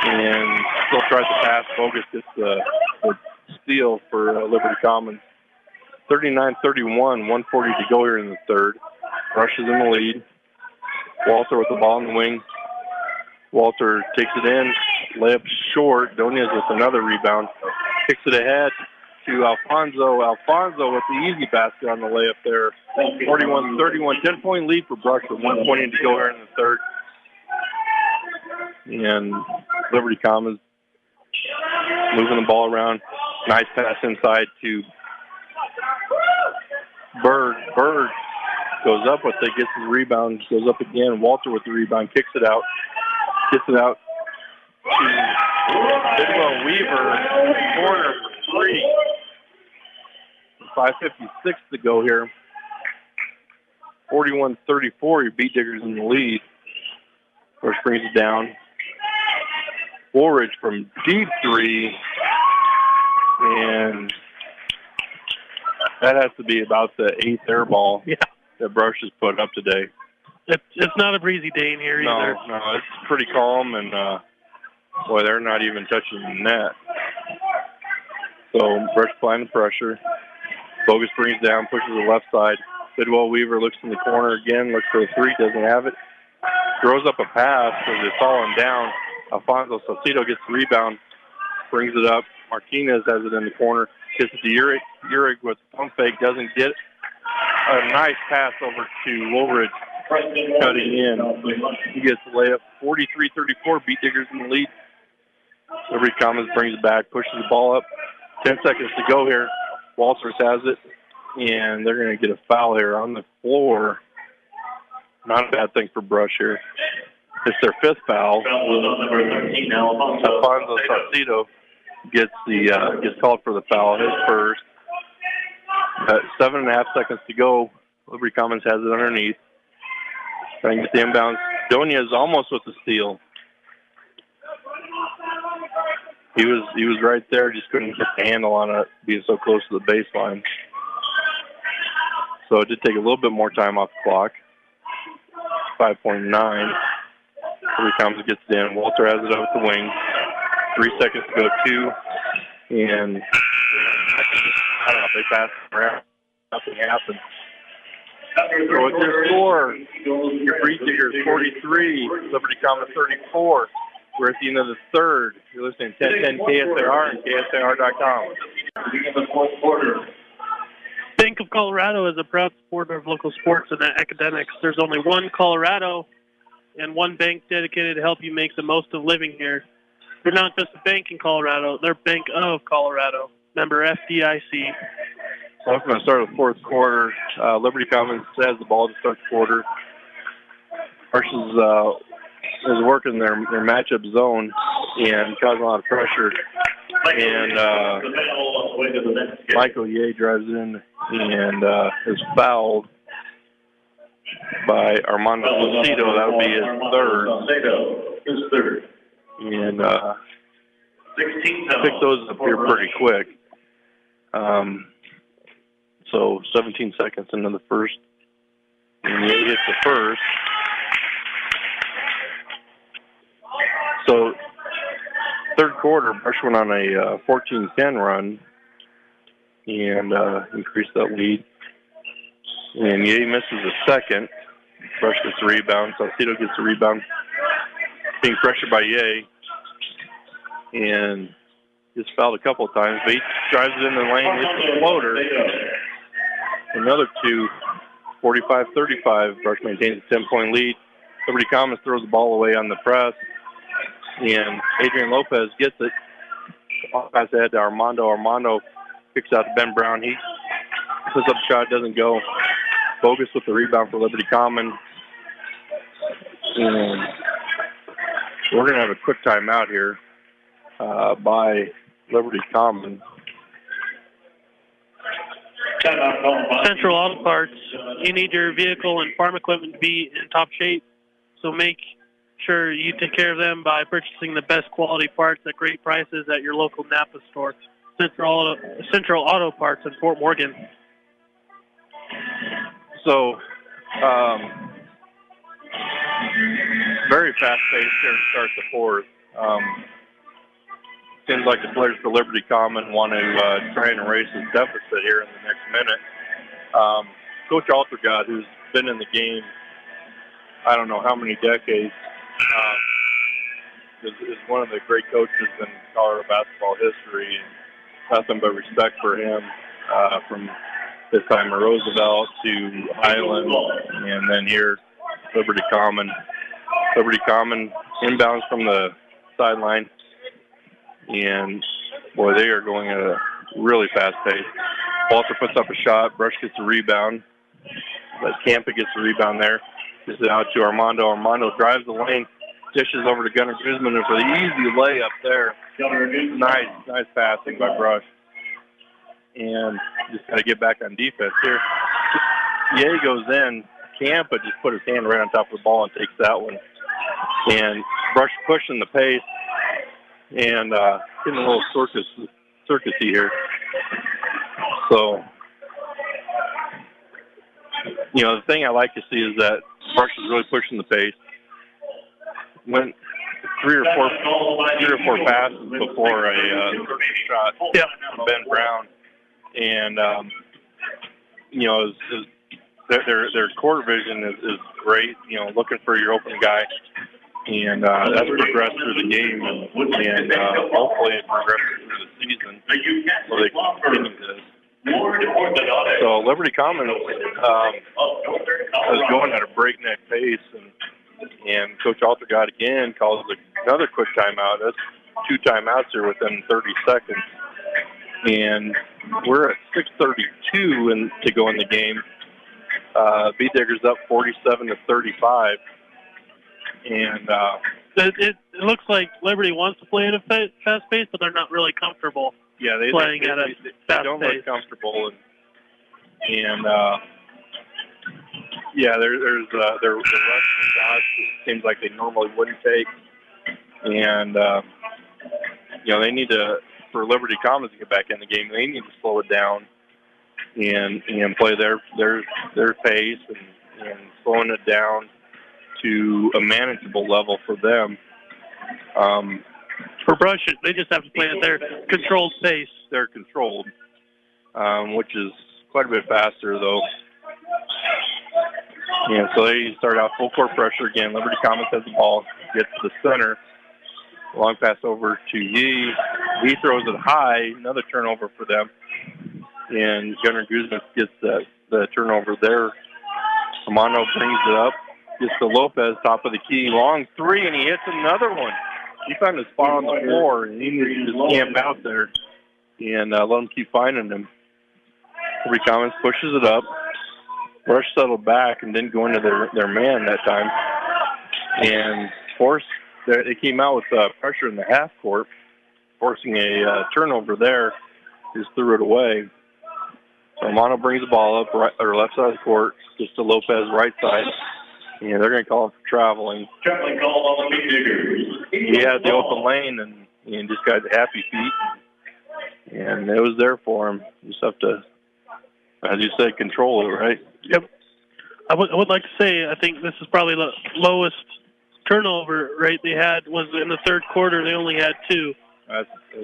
And still tries to pass. Bogus gets the steal for Liberty Commons. 39-31, 1:40 to go here in the third. Brush is in the lead. Walter with the ball in the wing. Walter takes it in. Layup short. Donias with another rebound. Kicks it ahead to Alfonso. Alfonso with the easy basket on the layup there. 41-31, 10-point lead for Brush with 1:20 to go here in the third. And Liberty Commons moving the ball around. Nice pass inside to Bird. Bird goes up with it, gets his rebound, goes up again. Walter with the rebound, kicks it out. Gets it out to Bidwell Weaver, corner for three. 5:56 to go here. 41-34, your Beat Diggers in the lead. First brings it down. Woolridge from deep three. And that has to be about the eighth air ball that Brush has put up today. It's not a breezy day in here either. No, it's pretty calm, and boy, they're not even touching the net. So Brush applying the pressure. Bogus brings down, pushes to the left side. Bidwell Weaver looks in the corner again, looks for a three, doesn't have it. Throws up a pass as it's falling down. Alfonso Salcido gets the rebound, brings it up. Martinez has it in the corner. Gets it to Urick. Urick with pump fake, doesn't get it. A nice pass over to Woolridge, cutting in. He gets the layup. 43-34, Beat Diggers in the lead. Liberty Commons brings it back, pushes the ball up. 10 seconds to go here. Walters has it, and they're going to get a foul here on the floor. Not a bad thing for Brush here. It's their fifth foul. Alfonso Salcido gets called for the foul, his first. 7.5 seconds to go. Liberty Commons has it underneath. Trying to get the inbounds. Donias almost with the steal. He was right there, just couldn't get the handle on it, being so close to the baseline. So it did take a little bit more time off the clock. 5.9. Liberty Commons gets it in. Walter has it up the wing. 3 seconds to go, 2. And I don't know if they passed around. Nothing happened. So it's your score. Your Beat Diggers 43, Liberty Commons 34. We're at the end of the third. You're listening to 1010 KSAR and KSAR.com. Bank of Colorado is a proud supporter of local sports and academics. There's only one Colorado and one bank dedicated to help you make the most of living here. They're not just a bank in Colorado. They're Bank of Colorado. Member FDIC. So I'm going to start the fourth quarter. Liberty Commons has the ball to start the quarter. Marshall's is working their matchup zone and causing a lot of pressure. And Michael Ye drives in and is fouled by Armando Lucido. That would be his third. And pick those up here pretty quick. So 17 seconds into the first. And Ye hits the first. So, third quarter, Brush went on a 14-10 run and increased that lead. And Ye misses a second. Brush gets the rebound. Salcido gets the rebound. Being pressured by Ye. And gets fouled a couple of times. But he drives it in the lane, hits the floater. Another two. 45-35. Brush maintains a 10-point lead. Liberty Commons throws the ball away on the press, and Adrian Lopez gets it. Pass ahead to Armando. Armando kicks out to Ben Brown. He puts up a shot, doesn't go. Bogus with the rebound for Liberty Commons. And we're going to have a quick timeout here by Liberty Commons. Central Auto Parts, you need your vehicle and farm equipment to be in top shape, so make sure you take care of them by purchasing the best quality parts at great prices at your local Napa store. Central Auto Parts in Fort Morgan. So, very fast-paced here to start the fourth. Seems like the players for Liberty Common want to try and erase this deficit here in the next minute. Coach Altergott, who's been in the game, I don't know how many decades, is one of the great coaches in Colorado basketball history. Nothing but respect for him from his time at Roosevelt to Highland, and then here, Liberty Common. Liberty Common inbounds from the sideline. And, boy, they are going at a really fast pace. Walter puts up a shot. Brush gets a rebound. But Campa gets the rebound there. Gives it out to Armando. Armando drives the lane. Dishes over to Gunnar Guzman. And for the easy layup there. Nice passing by Brush. And just got to get back on defense here. Ye goes in. Campa just put his hand right on top of the ball and takes that one. And Brush pushing the pace. And getting a little circusy here. So, the thing I like to see is that Brush is really pushing the pace. Went three or four passes before a shot from Ben Brown. And, their court vision is great, looking for your open guy. And that's progressed through the game, and hopefully it progresses through the season so they can continue this. So Liberty Commons is going at a breakneck pace, and Coach Altergott again calls another quick timeout. That's 2 timeouts here within 30 seconds. And we're at 6:32 to go in the game. B-Diggers up 47-35. And it looks like Liberty wants to play at a fast pace, but they're not really comfortable. Yeah, they don't look comfortable, and there's their rush shots seems like they normally wouldn't take, and they need to, for Liberty Commons to get back in the game, they need to slow it down and play their pace and slowing it down to a manageable level for them. For Brush, they just have to play at their controlled pace. They're controlled, which is quite a bit faster, though. And so they start out full court pressure again. Liberty Commons has the ball, gets to the center. Long pass over to Yee. He throws it high, another turnover for them. And Gunnar Guzman gets the turnover there. Armando brings it up. Gets to Lopez, top of the key, long three, and he hits another one. He found a spot on the floor, and he needs to just camp out there and let him keep finding him. Liberty Commons pushes it up. Brush settled back and didn't go into their man that time. And they came out with pressure in the half court, forcing a turnover there. Just threw it away. So Armando brings the ball up, left side of the court, gets to Lopez, right side. And they're going to call him for traveling. Traveling call on the B-Diggers. He had the open lane and just got happy feet. And it was there for him. You just have to, as you said, control it, right? Yep. I would like to say I think this is probably the lowest turnover rate they had was in the third quarter. They only had 2.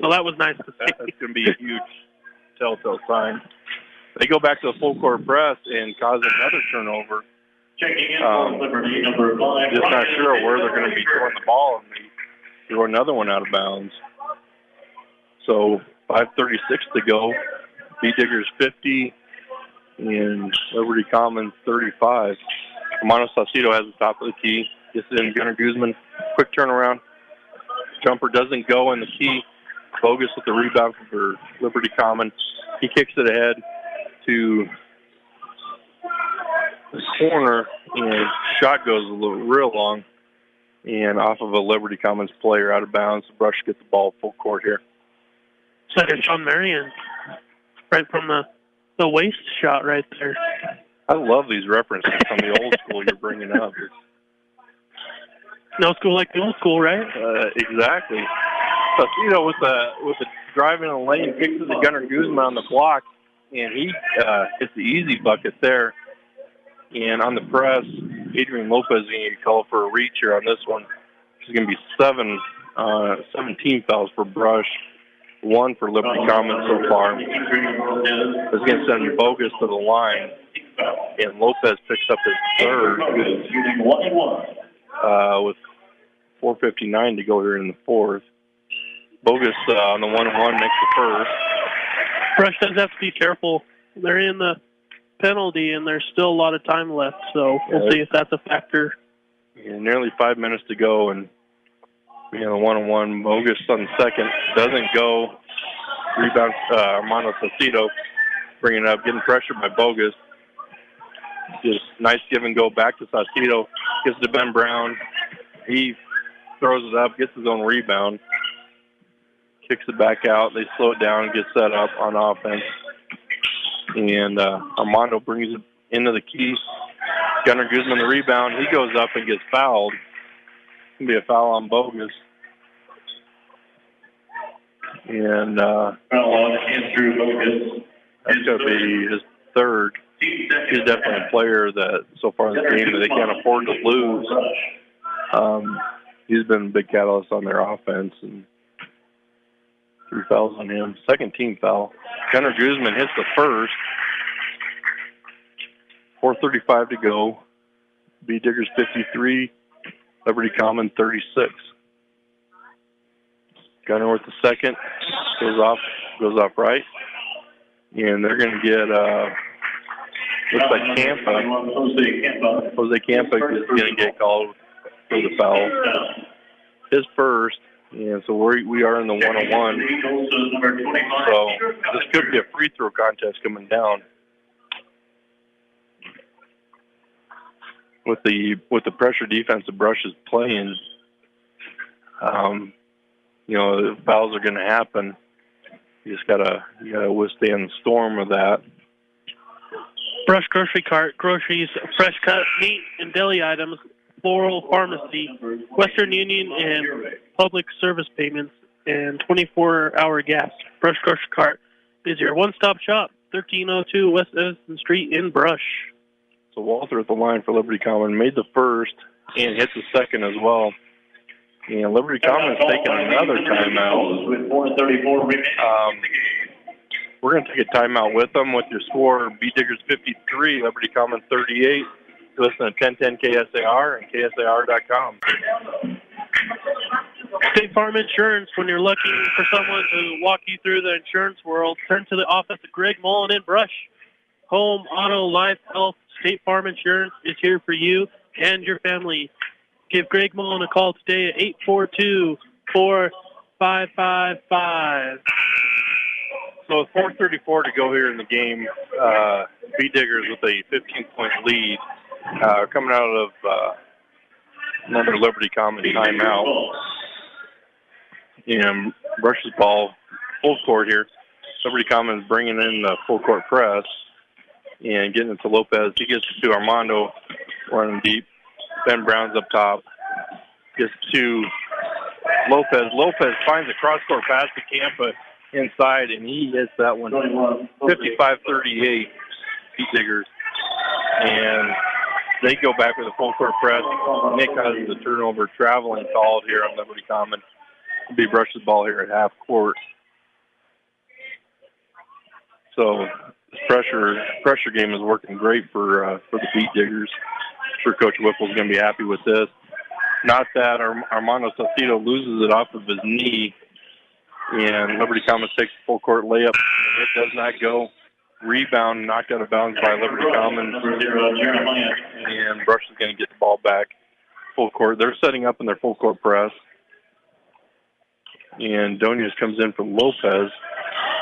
So that was nice to see. That's going to be a huge telltale sign. They go back to the full court press and cause another turnover. Checking in for Liberty, number 5. Just not sure where they're going to be throwing the ball, and they throw another one out of bounds. So 5:36 to go. B-Diggers 50 and Liberty Commons 35. Hermano Saucedo has the top of the key. Gets it in Gunnar Guzman. Quick turnaround. Jumper doesn't go in the key. Bogus with the rebound for Liberty Common. He kicks it ahead to the corner, and shot goes a little real long, and off of a Liberty Commons player out of bounds. Brush gets the ball full court here. Second Sean Marion, right from the waist shot right there. I love these references from the old school you're bringing up. No school like the old school, right? Exactly. Saucedo with the drive in the lane, kicks it to Gunnar Guzman on the block, and he hits the easy bucket there. And on the press, Adrian Lopez is going to call for a reach here on this one. There's going to be 17 fouls for Brush, 1 for Liberty Commons so far. It's going to send Bogus to the line, and Lopez picks up his third with 4:59 to go here in the fourth. Bogus on the 1-1 makes the first. Brush does have to be careful. They're in the penalty, and there's still a lot of time left, so we'll see if that's a factor. Yeah, nearly 5 minutes to go, and the 1-on-1. Bogus on the second. Doesn't go. Rebound Armando Saucedo bringing it up, getting pressured by Bogus. Just nice give and go back to Saucedo. Gets to Ben Brown. He throws it up, gets his own rebound. Kicks it back out. They slow it down and get set up on offense. And Armando brings it into the key. Gunnar Guzman the rebound. He goes up and gets fouled. It's going to be a foul on Bogus. And Andrew Bogus. That's going to be his third. He's definitely a player that so far in the game that they can't afford to lose. He's been a big catalyst on their offense, and 3 fouls on him. Second team foul. Gunnar Guzman hits the first. 4:35 to go. B Diggers 53, Liberty Common 36. Gunnar with the second, goes off right, and they're going to get looks like Campa. Jose Campa is going to get called for the foul. His first, and so we are in the 1-on-1. So this could be a free throw contest coming down. With the pressure defense the Brush is playing, the fouls are going to happen. You just gotta withstand the storm of that. Brush Grocery Cart, groceries, fresh cut meat and deli items, Floral Pharmacy, Western Union, and public service payments, and 24-hour gas. Brush Grocery Cart is your one-stop shop, 1302 West Edison Street in Brush. So Walter at the line for Liberty Common made the first and hit the second as well. And Liberty Common is taking another timeout. With 4:34 remaining. We're going to take a timeout with them with your score, B Diggers 53, Liberty Common 38. Listen to 1010 KSAR and KSAR.com. State Farm Insurance, when you're looking for someone to walk you through the insurance world, turn to the office of Greg Mullen in Brush. Home, auto, life, health, State Farm Insurance is here for you and your family. Give Greg Mullen a call today at 842-4555. So with 4:34 to go here in the game, B Diggers with a 15-point lead, coming out of another Liberty Common timeout. And Brush's ball full court here. Liberty Common is bringing in the full court press and getting it to Lopez. He gets it to Armando, running deep. Ben Brown's up top. Gets to Lopez. Lopez finds a cross-court pass to Campa inside, and he hits that one 55-38, B Diggers. And they go back with a full-court press. Nick has the turnover traveling called here on Liberty Common. It'll be Brush's ball here at half court. So this pressure game is working great for the Beat Diggers. I'm sure Coach Whipple's going to be happy with this. Not that Armando Saucedo loses it off of his knee, and Liberty Common takes a full court layup. It does not go. Rebound knocked out of bounds by Liberty Common, and Brush is going to get the ball back. full court. They're setting up in their full court press. And Donias comes in from Lopez.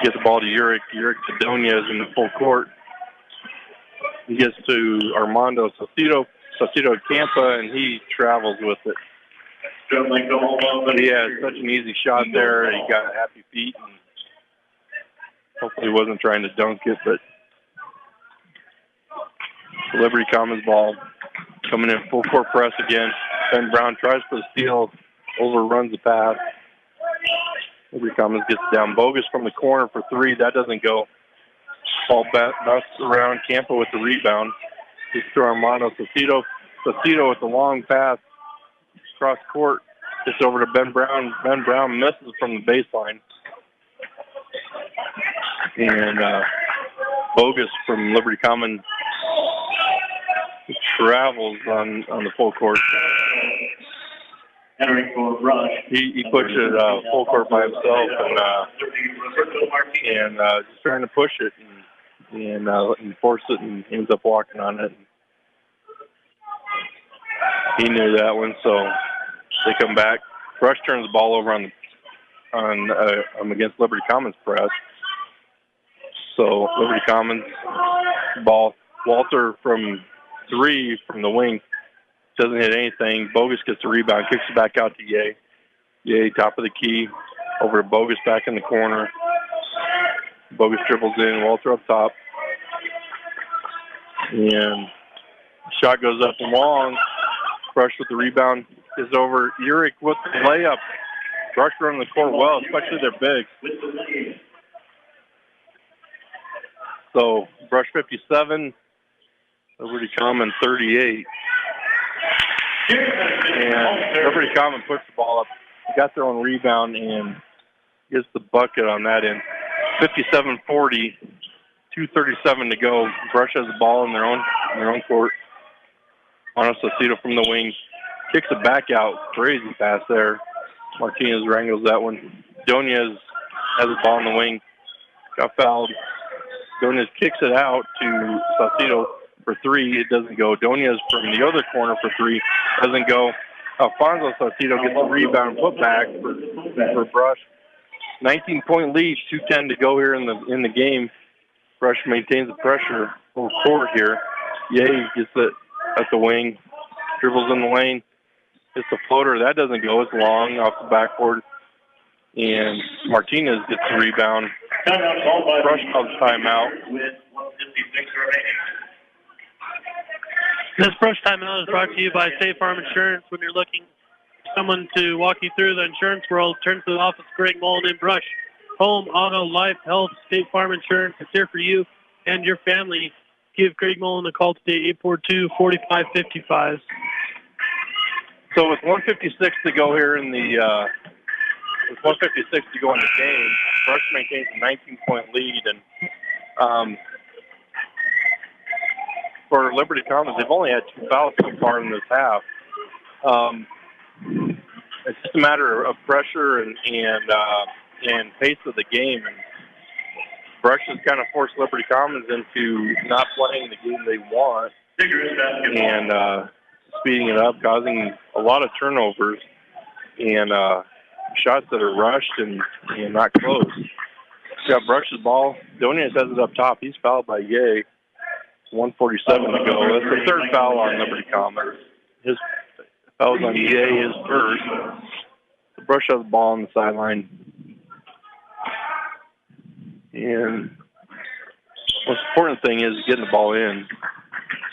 Gets the ball to Uric. Uric to Donias in the full court. He gets to Armando Saucedo to Campa, and he travels with it. He had such an easy shot there. He got happy feet. And hopefully he wasn't trying to dunk it, but Liberty Commons ball coming in full court press again. Ben Brown tries for the steal, overruns the pass. Liberty Commons gets down. Bogus from the corner for three. That doesn't go. Ball bounces around. Campa with the rebound. Gets to Armando Saucedo. Saucedo with the long pass across court. Gets over to Ben Brown. Ben Brown misses from the baseline. And Bogus from Liberty Commons travels on the full court. Entering for Rush. He pushed it full court by himself and just trying to push it and force it, and ends up walking on it. He knew that one, so they come back. Rush turns the ball over on against Liberty Commons press. So Liberty Commons ball. Walter from three from the wing. Doesn't hit anything. Bogus gets the rebound, kicks it back out to Ye. Ye, top of the key, over to Bogus back in the corner. Bogus dribbles in, Walter up top. And shot goes up and long. Brush with the rebound is over. Uric with the layup. Brush running the court well, especially their bigs. So, Brush 57, Liberty Commons 38. And Liberty Commons puts the ball up. Got their own rebound and gets the bucket on that end. 57-40, 2:37 to go. Brush has the ball in their own court. Armando Saucedo from the wing kicks it back out. Crazy pass there. Martinez wrangles that one. Donias has the ball in the wing. Got fouled. Donias kicks it out to Saucedo for three. It doesn't go. Donias from the other corner for three. Doesn't go. Alfonso Saucedo gets the rebound and put back for Brush. 19-point lead, 2:10 to go here in the game. Brush maintains the pressure full court here. Ye gets it at the wing, dribbles in the lane. It's a floater. That doesn't go. It's long off the backboard. And Martinez gets the rebound. Brush calls timeout. With 1:56 remaining. This Brush timeout is brought to you by State Farm Insurance. When you're looking for someone to walk you through the insurance world, turn to the office of Greg Mullen in Brush. Home, auto, life, health, State Farm Insurance is here for you and your family. Give Greg Mullen a call today, 842-4555. So with 1:56 to go here in the with 1:56 to go in the game, Brush maintains a 19-point lead, and for Liberty Commons, they've only had 2 fouls so far in this half. It's just a matter of pressure and pace of the game, and Brush has kind of forced Liberty Commons into not playing the game they want and speeding it up, causing a lot of turnovers and shots that are rushed and not close. Got Brush's ball. Donias has it up top. He's fouled by Ye. 1:47 to go. That's the third foul on Liberty Commons. His foul's on Ye, his first. The Brush has the ball on the sideline. And the most important thing is getting the ball in.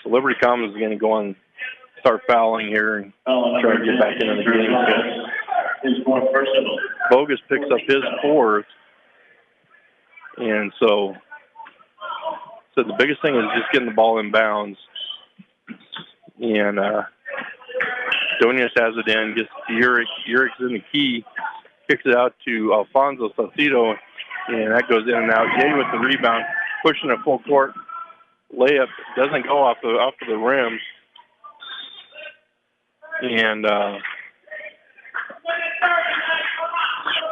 So Liberty Commons is going to go on, start fouling here and try to get back into the game. Bogus picks up his fourth. And so the biggest thing is just getting the ball in bounds. And Donias has it in, gets to Uric. Uric's in the key, kicks it out to Alfonso Saucedo, and that goes in and out. Ye with the rebound, pushing it full court. Layup doesn't go off the rim. And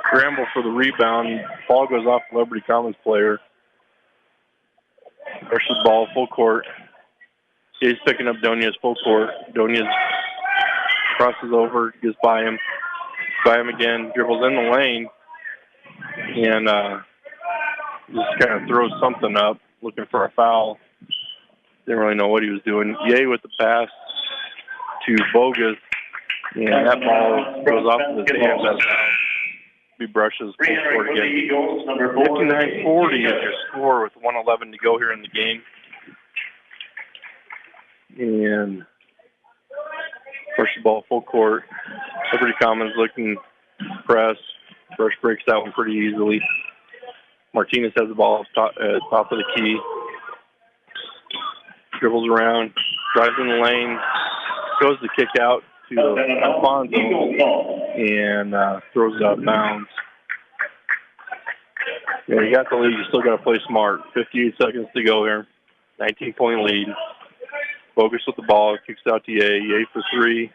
scramble for the rebound. Ball goes off the Liberty Commons player. Versus ball, full court. He's picking up Donias full court. Donias crosses over, gets by him again, dribbles in the lane, and just kind of throws something up, looking for a foul. Didn't really know what he was doing. Ye with the pass to Bogus, and that ball goes off of his hands. He brushes full court again. 59-40 is your score with 1:11 to go here in the game. And push the ball full court. Liberty Commons looking press. Brush breaks that one pretty easily. Martinez has the ball top of the key. Dribbles around, drives in the lane, goes to kick out to Alfonso, and throws it out of bounds. Yeah, you got the lead. You still got to play smart. 58 seconds to go here. 19-point lead. Bogus with the ball. Kicks out to Ye. Ye for three.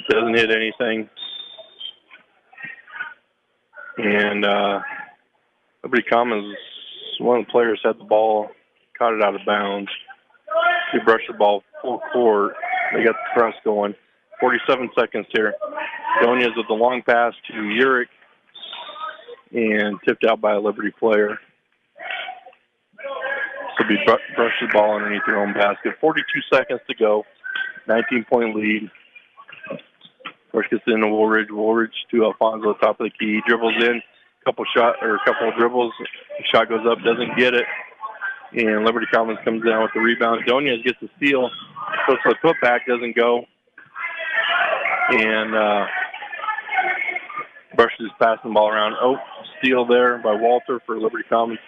Doesn't hit anything. And Liberty Commons, one of the players had the ball, caught it out of bounds. They brushed the ball full court. They got the press going. 47 seconds here. Donias with the long pass to Urich and tipped out by a Liberty player. So be brush the ball underneath your own basket. 42 seconds to go. 19-point lead. Brush gets into Woolridge. Woolridge to Alfonso, top of the key. Dribbles in. Couple of dribbles. The shot goes up, doesn't get it. And Liberty Commons comes down with the rebound. Donias gets the steal. So the putback doesn't go. And Brush is passing the ball around. Oh, steal there by Walter for Liberty Commons.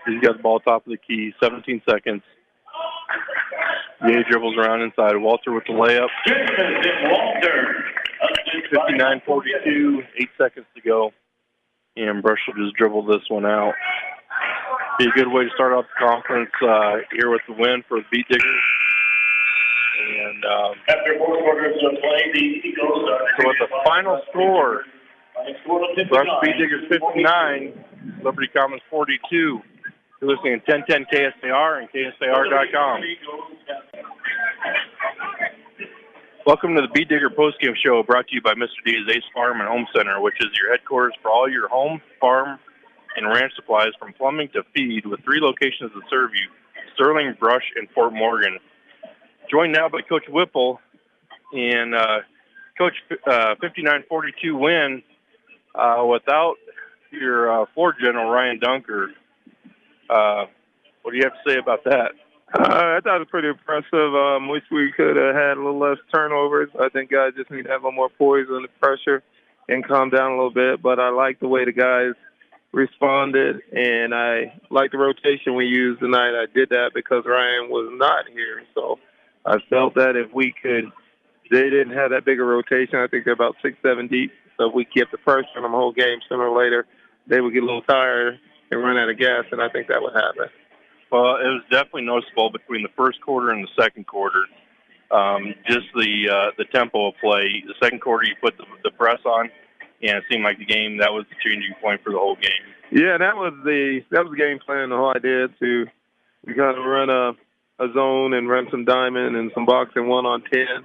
He's got the ball top of the key. 17 seconds. Ye dribbles around inside. Walter with the layup. 59-42. 8 seconds to go. And Brush will just dribble this one out. Be a good way to start off the conference here with the win for the Beat Diggers. And after 4 quarters of play, the Eagles are... So with the final score, Brush Beat Diggers 59, Liberty Commons 42. You're listening to 1010 KSAR and KSAR.com. Welcome to the Beat Digger postgame show, brought to you by Mr. D's Ace Farm and Home Center, which is your headquarters for all your home, farm, and ranch supplies from plumbing to feed, with 3 locations that serve you: Sterling, Brush, and Fort Morgan. Joined now by Coach Whipple, and Coach, 59-42 win without your floor general, Ryan Dunker. What do you have to say about that? I thought it was pretty impressive. Wish we could have had a little less turnovers. I think guys just need to have a little more poise under pressure and calm down a little bit. But I like the way the guys responded, and I like the rotation we used tonight. I did that because Ryan was not here. So I felt that if we could, they didn't have that big a rotation. I think they're about 6-7 deep. So if we kept the pressure on them the whole game, sooner or later, they would get a little tired and run out of gas, and I think that would happen. Well, it was definitely noticeable between the first quarter and the second quarter. Just the tempo of play. The second quarter, you put the press on, and it seemed like the game, that was the changing point for the whole game. Yeah, that was the game plan. The whole idea to kind of run a zone and run some diamond and some box and 1-on-10,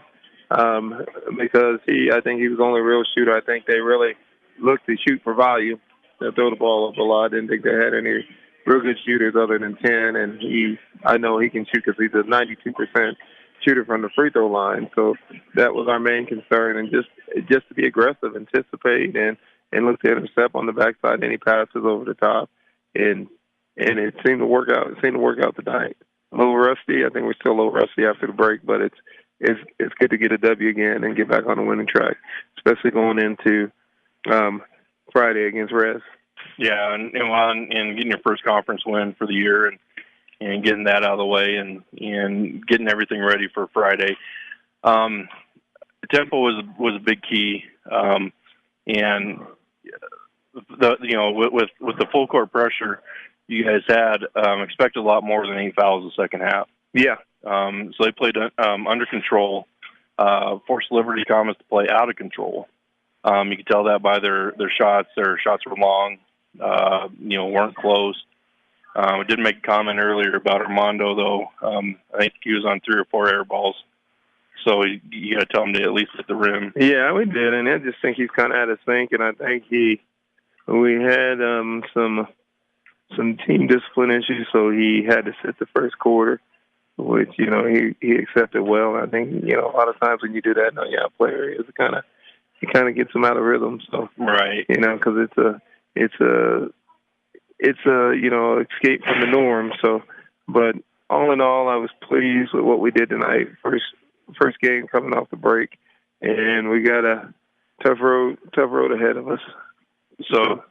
because I think he was the only real shooter. I think they really looked to shoot for value. They throw the ball up a lot. I didn't think they had any real good shooters other than 10, and I know he can shoot because he's a 92% shooter from the free throw line. So that was our main concern, and just to be aggressive, anticipate, and look to intercept on the backside any passes over the top, and it seemed to work out. It seemed to work out tonight. A little rusty. I think we're still a little rusty after the break, but it's good to get a W again and get back on the winning track, especially going into Friday against Res. Yeah, and getting your first conference win for the year, and getting that out of the way, and getting everything ready for Friday. Tempo was a big key, and with the full court pressure you guys had, expected a lot more than 8 fouls in the second half. Yeah. So they played under control, forced Liberty Commons to play out of control. You could tell that by their shots. Their shots were long, weren't close. We did make a comment earlier about Armando, though. I think he was on 3 or 4 air balls. So you got to tell him to at least hit the rim. Yeah, we did, and I just think he's kind of at his think, and I think we had some team discipline issues, so he had to sit the first quarter, which he accepted well. And I think a lot of times when you do that, a player is kind of gets him out of rhythm. So right, because it's a escape from the norm. So, but all in all, I was pleased with what we did tonight. First game coming off the break, and we got a tough road ahead of us. So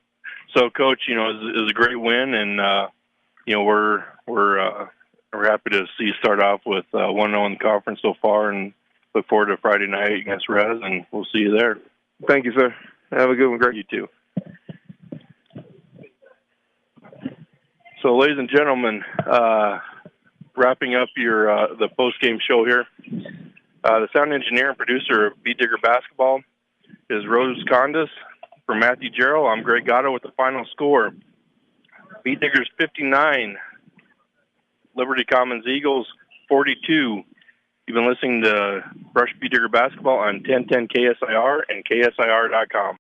Coach, it was a great win, and we're happy to see you start off with 1-0 in the conference so far, and look forward to Friday night against Res, and we'll see you there. Thank you, sir. Have a good one, Greg. You too. So, ladies and gentlemen, wrapping up the post-game show here, the sound engineer and producer of Beat Digger Basketball is Rose Condas. For Matthew Jarrell, I'm Greg Gatto with the final score. Beat Diggers 59, Liberty Commons Eagles 42. You've been listening to Brush Beat Digger Basketball on 1010 KSIR and KSIR.com.